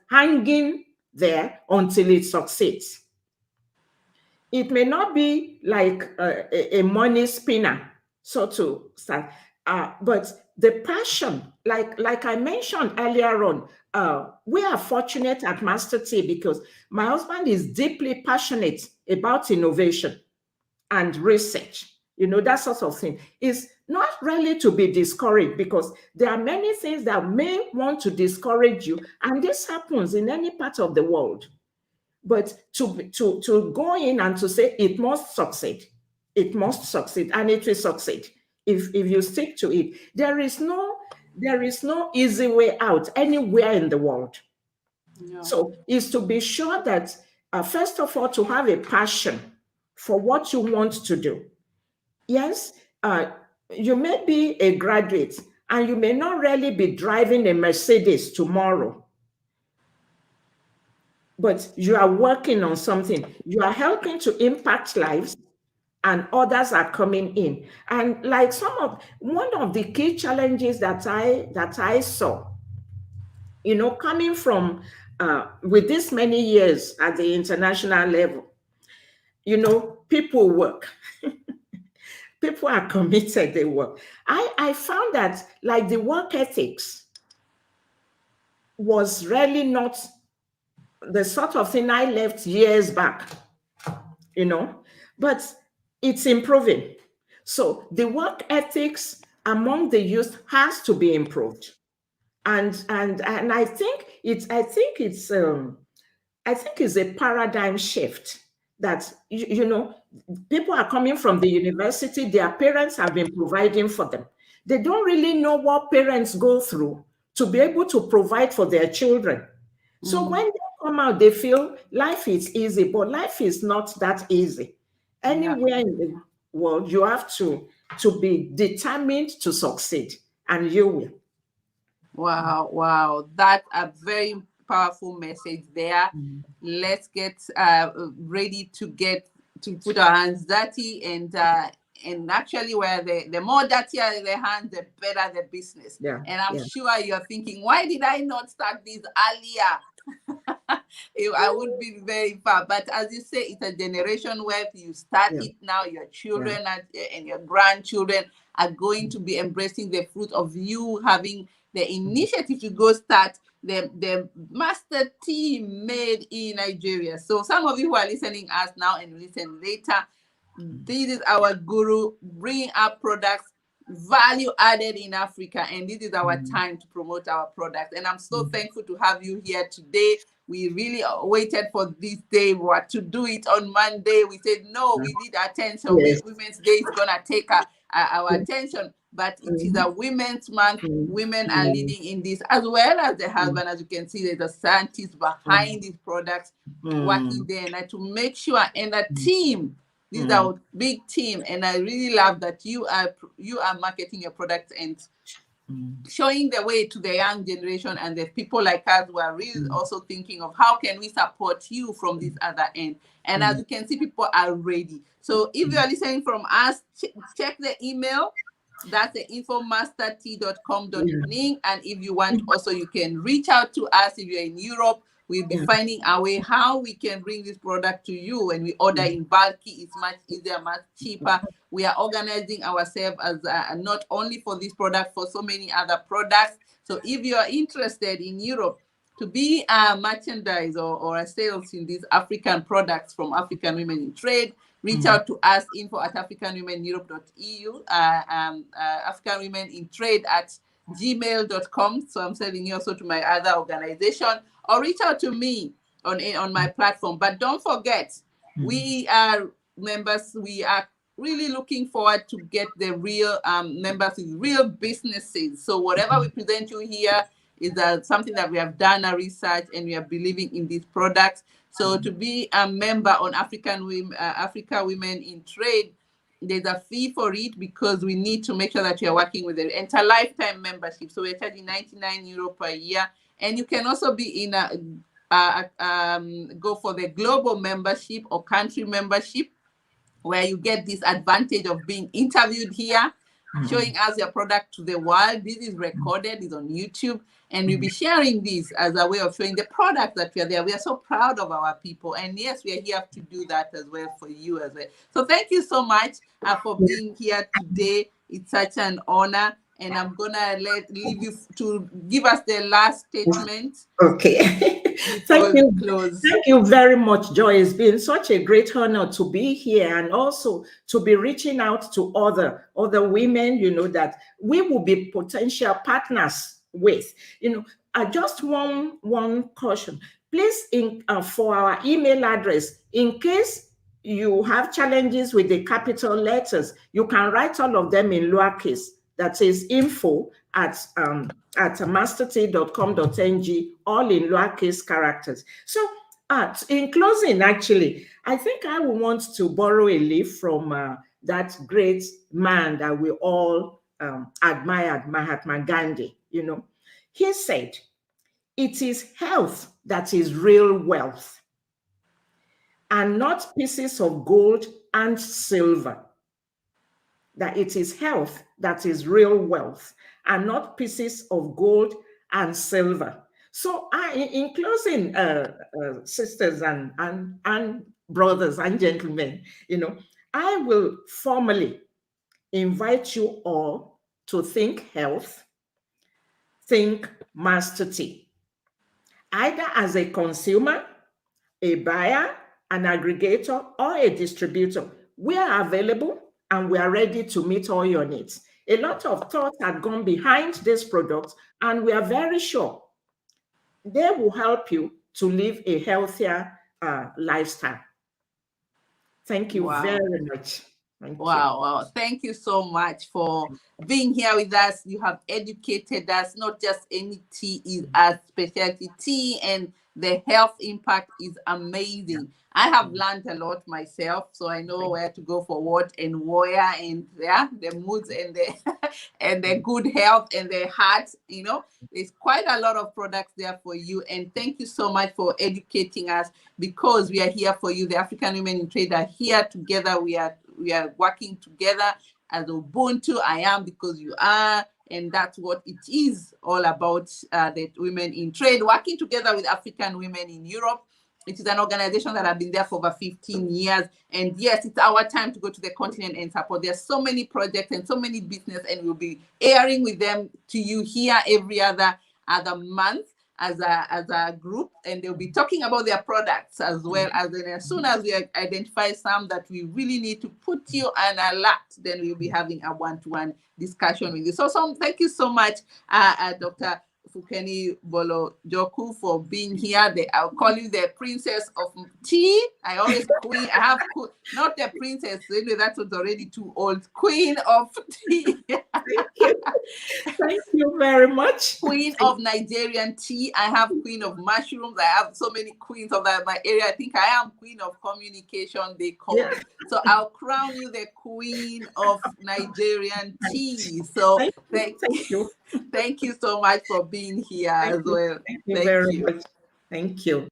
hanging there until it succeeds. It may not be like a money spinner, so to start, but the passion, like I mentioned earlier on, we are fortunate at Master T because my husband is deeply passionate about innovation and research. that sort of thing. Is not really to be discouraged, because there are many things that may want to discourage you, and this happens in any part of the world. But to go in and to say it must succeed, and it will succeed if you stick to it. There is no easy way out anywhere in the world. Yeah. So is to be sure that first of all, to have a passion for what you want to do. Yes, you may be a graduate and you may not really be driving a Mercedes tomorrow, but you are working on something. You are helping to impact lives, and others are coming in. And like one of the key challenges that I saw, coming from with this many years at the international level, people work. People are committed, they work. I found that like the work ethics was really not the sort of thing I left years back, but it's improving. So the work ethics among the youth has to be improved. And I think it's a paradigm shift that people are coming from the university, their parents have been providing for them. They don't really know what parents go through to be able to provide for their children. So when they come out, they feel life is easy, but life is not that easy. Anywhere in the world, you have to be determined to succeed, and you will. Wow. That's a very powerful message there. Let's get ready to put our hands dirty, and actually, where the more dirtier the hands, the better the business. Yeah, and I'm sure you're thinking, why did I not start this earlier? I would be very far. But as you say, it's a generation where if you start it now, your children and your grandchildren are going to be embracing the fruit of you having the initiative to go start the master team made in Nigeria. So some of you who are listening us now and listen later, this is our guru bringing up products value added in Africa, and this is our time to promote our products. And I'm so thankful to have you here today. We really waited for this day. We were to do it on Monday. We said, no, we need attention. Yes. Women's Day is going to take our attention. But it is a Women's Month. Women are leading in this, as well as the husband. As you can see, there's a scientist behind these products working there, and to make sure, and a team. This is our big team, and I really love that you are marketing your products and showing the way to the young generation and the people like us who are really also thinking of how can we support you from this other end. And as you can see, people are ready. So if you are listening from us, check the email. That's the infomastertea.com.ning. And if you want, also you can reach out to us. If you're in Europe, we'll be finding our way how we can bring this product to you. When we order in bulky, it's much easier, much cheaper. We are organizing ourselves as not only for this product, for so many other products. So if you are interested in Europe to be a merchandise or a sales in these African products from African Women in Trade, reach out to us, info@africanwomeneurope.eu, African Women in Trade @gmail.com. So I'm sending you also to my other organization, or reach out to me on my platform. But don't forget, we are members. We are really looking forward to get the real members with real businesses. So whatever we present you here is something that we have done a research, and we are believing in these products. So to be a member on Africa Women in Trade, there's a fee for it, because we need to make sure that you're working with it. It's a lifetime membership. So we're charging €99 per year. And you can also be in go for the global membership or country membership, where you get this advantage of being interviewed here, showing us your product to the world. This is recorded, it's on YouTube, and we'll be sharing this as a way of showing the product that we are there. We are so proud of our people, and yes, we are here to do that as well for you as well. So thank you so much for being here today. It's such an honor. and I'm gonna leave you to give us the last statement. Okay. Before we close. Thank you very much, Joy. It's been such a great honor to be here and also to be reaching out to other women, that we will be potential partners with. Just one caution. Please, for our email address, in case you have challenges with the capital letters, you can write all of them in lowercase. That is info at mastert.com.ng, all in lowercase characters. So, in closing, actually, I think I will want to borrow a leaf from that great man that we all admired, Mahatma Gandhi. He said, "It is health that is real wealth, and not pieces of gold and silver." That it is health that is real wealth, and not pieces of gold and silver. So, in closing, sisters and brothers and gentlemen, I will formally invite you all to think health, think Master T, either as a consumer, a buyer, an aggregator, or a distributor. We are available and we are ready to meet all your needs. A lot of thought had gone behind this product, and we are very sure they will help you to live a healthier lifestyle. Thank you very much. Wow. Thank you so much for being here with us. You have educated us. Not just any tea is a specialty tea, and the health impact is amazing. I have learned a lot myself, so I know where to go for what and where, and the moods and the and the good health and the heart. There's quite a lot of products there for you. And thank you so much for educating us, because we are here for you. The African Women in Trade are here together. We are working together as Ubuntu. I am because you are. And that's what it is all about, the Women in Trade, working together with African women in Europe. It is an organization that have been there for over 15 years. And yes, it's our time to go to the continent and support. There's so many projects and so many business, and we'll be airing with them to you here every other month as a group, and they'll be talking about their products as well. As soon as we identify some that we really need to put you on alert, then we'll be having a one-to-one discussion with you. So thank you so much, Dr. Funke BOLUJOKO, for being here. I'll call you the princess of tea. I always queen. I have not the princess. Anyway, that was already too old. Queen of tea. Thank you very much. Queen of Nigerian tea. I have queen of mushrooms. I have so many queens of my area. I think I am queen of communication, they call me. So I'll crown you the queen of Nigerian tea. So thank you. Thank you so much for being here as well. Thank you very much. Thank you.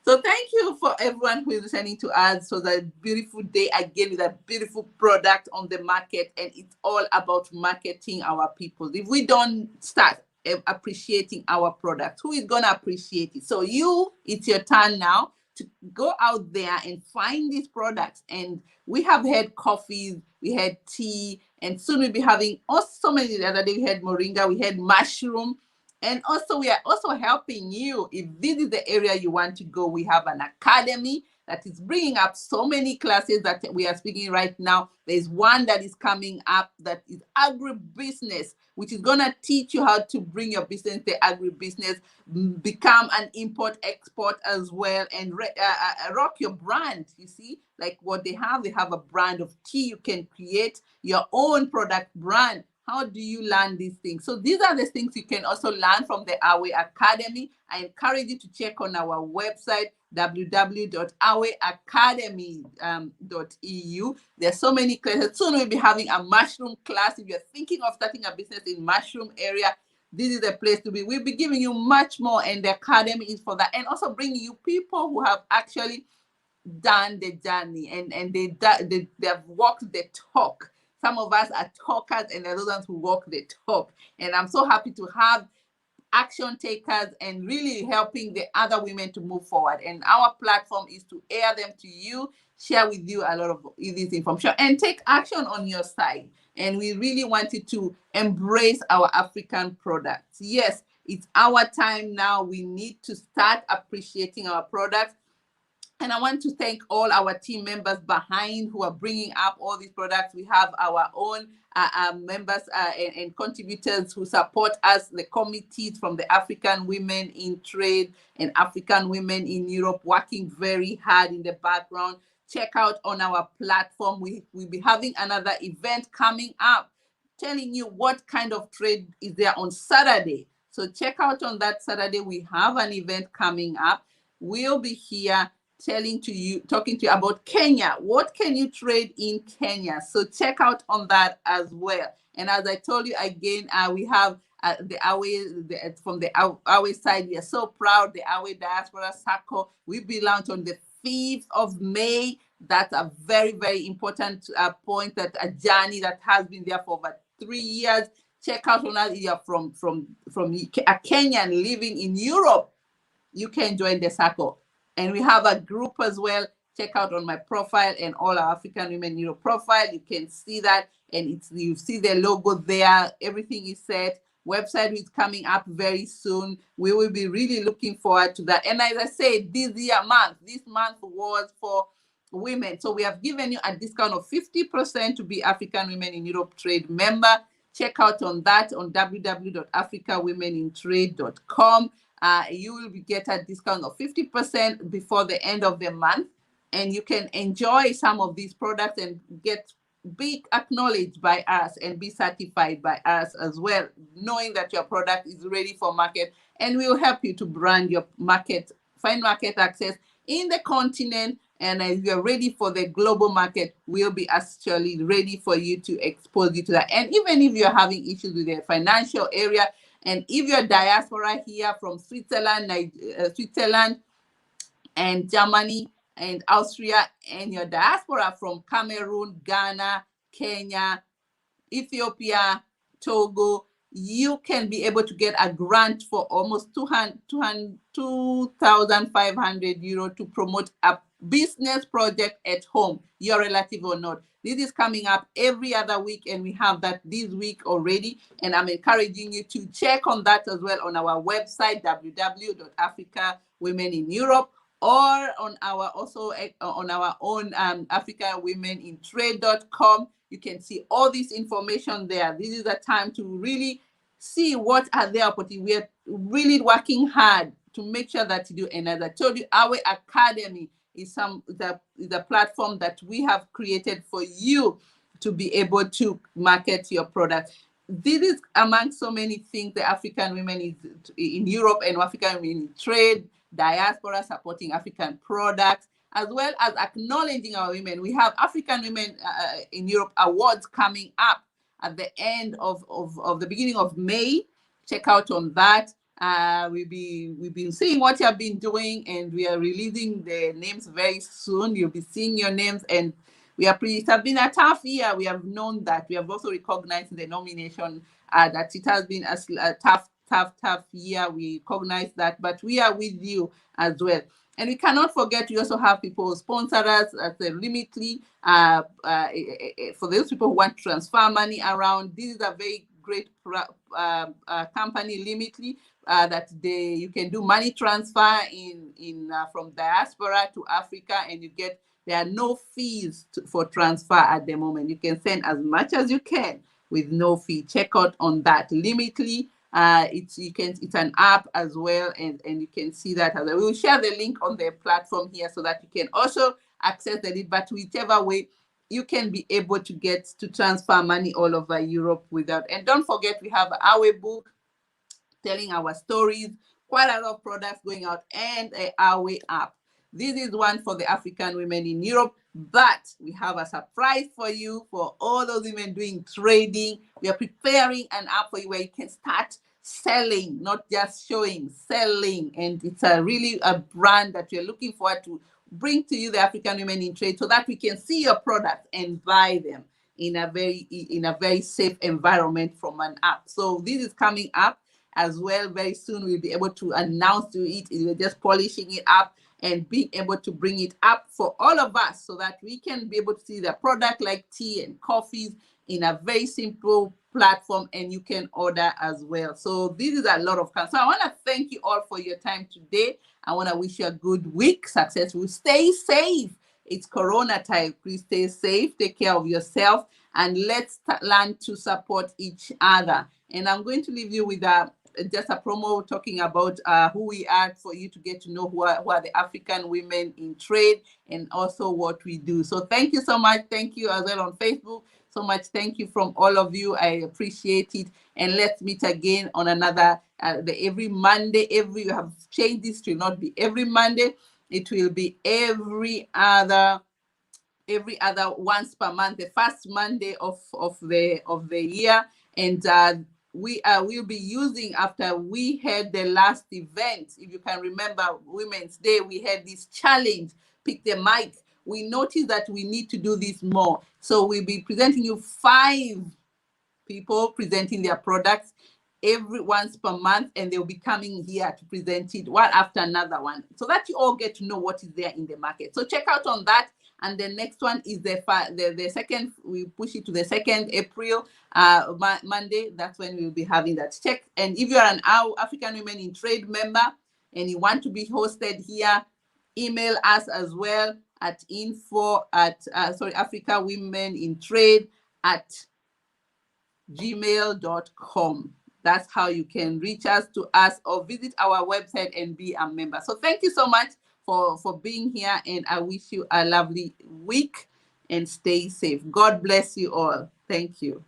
So thank you for everyone who is listening to us. So that beautiful day again with a beautiful product on the market, and it's all about marketing our people. If we don't start appreciating our product, who is gonna appreciate it? So it's your turn now to go out there and find these products. And we have had coffees, we had tea, and soon we'll be having also many. The other day we had moringa, we had mushroom. And also, we are also helping you. If this is the area you want to go, we have an academy that is bringing up so many classes that we are speaking right now. There's one that is coming up that is agribusiness, which is going to teach you how to bring your business to agribusiness, become an import-export as well, and rock your brand. You see, like what they have a brand of tea. You can create your own product brand. How do you learn these things? So these are the things you can also learn from the Awe Academy. I encourage you to check on our website, www.aweacademy.eu. There's so many classes. Soon we'll be having a mushroom class. If you're thinking of starting a business in mushroom area, this is the place to be. We'll be giving you much more, and the academy is for that. And also bringing you people who have actually done the journey, and they have walked the talk. Some of us are talkers, and there's those who walk the talk. And I'm so happy to have action takers and really helping the other women to move forward. And our platform is to air them to you, share with you a lot of this information, and take action on your side. And we really wanted to embrace our African products. Yes, it's our time now. We need to start appreciating our products. And I want to thank all our team members behind who are bringing up all these products. We have our own members and contributors who support us, the committees from the African Women in Trade and African Women in Europe, working very hard in the background. Check out on our platform. We'll be having another event coming up, telling you what kind of trade is there on Saturday. So check out on that Saturday. We have an event coming up. We'll be here talking to you about Kenya. What can you trade in Kenya? So check out on that as well. And as I told you again, we have the Awe, from the Awe side. We are so proud, the Awe Diaspora Circle. We be launched on the 5th of May. That's a very, very important point, that a journey that has been there for over 3 years. Check out on that. If you're from a Kenyan living in Europe, you can join the circle. And we have a group as well. Check out on my profile and all our African Women in Europe profile. You can see that, and you see the logo there. Everything is set. Website is coming up very soon. We will be really looking forward to that. And as I said, this month was for women. So we have given you a discount of 50% to be African Women in Europe Trade member. Check out on that on www.africawomenintrade.com. You will get a discount of 50% before the end of the month, and you can enjoy some of these products and be acknowledged by us and be certified by us as well, knowing that your product is ready for market, and we will help you to brand your market, find market access in the continent. And if you're ready for the global market, we'll be actually ready for you to expose you to that. And even if you're having issues with the financial area, and if you're diaspora here from Switzerland and Germany and Austria, and your diaspora from Cameroon, Ghana, Kenya, Ethiopia, Togo, you can be able to get a grant for almost 2,500 euro to promote a business project at home, your relative or not. This is coming up every other week, and we have that this week already. And I'm encouraging you to check on that as well on our website, www.africawomenineurope, or on our own africawomenintrade.com. You can see all this information there. This is a time to really see what are the opportunities. We are really working hard to make sure that you do. And as I told you, our academy is a platform that we have created for you to be able to market your product. This is among so many things the African Women in Europe and African Women in Trade, diaspora supporting African products, as well as acknowledging our women. We have African Women in Europe Awards coming up at the end of the beginning of May. Check out on that. We've been seeing what you have been doing, and we are releasing the names very soon. You'll be seeing your names, and it has been a tough year. We have known that. We have also recognized in the nomination that it has been a tough year. We recognize that, but we are with you as well. And we cannot forget, we also have people who sponsor us at the Limitly. For those people who want to transfer money around, this is a very great company, Limitly, that you can do money transfer from diaspora to Africa, and there are no fees for transfer at the moment. You can send as much as you can with no fee. Check out on that, Limitly. It's an app as well, and you can see that as well. We will share the link on the platform here so that you can also access it. But whichever way, you can be able to transfer money all over Europe without. And don't forget, we have our book telling our stories, quite a lot of products going out, and our app. This is one for the African Women in Europe, but we have a surprise for you for all those women doing trading. We are preparing an app for you where you can start selling, not just showing, selling. And it's really a brand that we're looking forward to bring to you, the African Women in Trade, so that we can see your products and buy them in a very safe environment from an app. So this is coming up. as well. Very soon we'll be able to announce to it. We're just polishing it up and being able to bring it up for all of us so that we can be able to see the product like tea and coffees in a very simple platform, and you can order as well. So this is a lot of fun. So I want to thank you all for your time today. I want to wish you a good week, successful. Stay safe. It's Corona time. Please stay safe. Take care of yourself, and let's learn to support each other. And I'm going to leave you with just a promo talking about who we are for you to get to know who are the African women in trade and also what we do. So thank you so much. Thank you as well on Facebook. So much. Thank you from all of you. I appreciate it. And let's meet again on another every Monday. We have changed this to not be every Monday. It will be every other once per month, the first Monday of the year. And we will be using, after we had the last event, if you can remember Women's Day, we had this challenge, pick the mic. We noticed that we need to do this more. So we'll be presenting you 5 people presenting their products every once per month, and they'll be coming here to present it one after another one, so that you all get to know what is there in the market. So check out on that. And the next one is the second. We push it to the 2nd April, Monday. That's when we'll be having that. Check. And if you're an African Women in Trade member and you want to be hosted here, email us as well at Africa Women in Trade at gmail.com. That's how you can reach us, or visit our website and be a member. So thank you so much for being here, and I wish you a lovely week and stay safe. God bless you all. Thank you.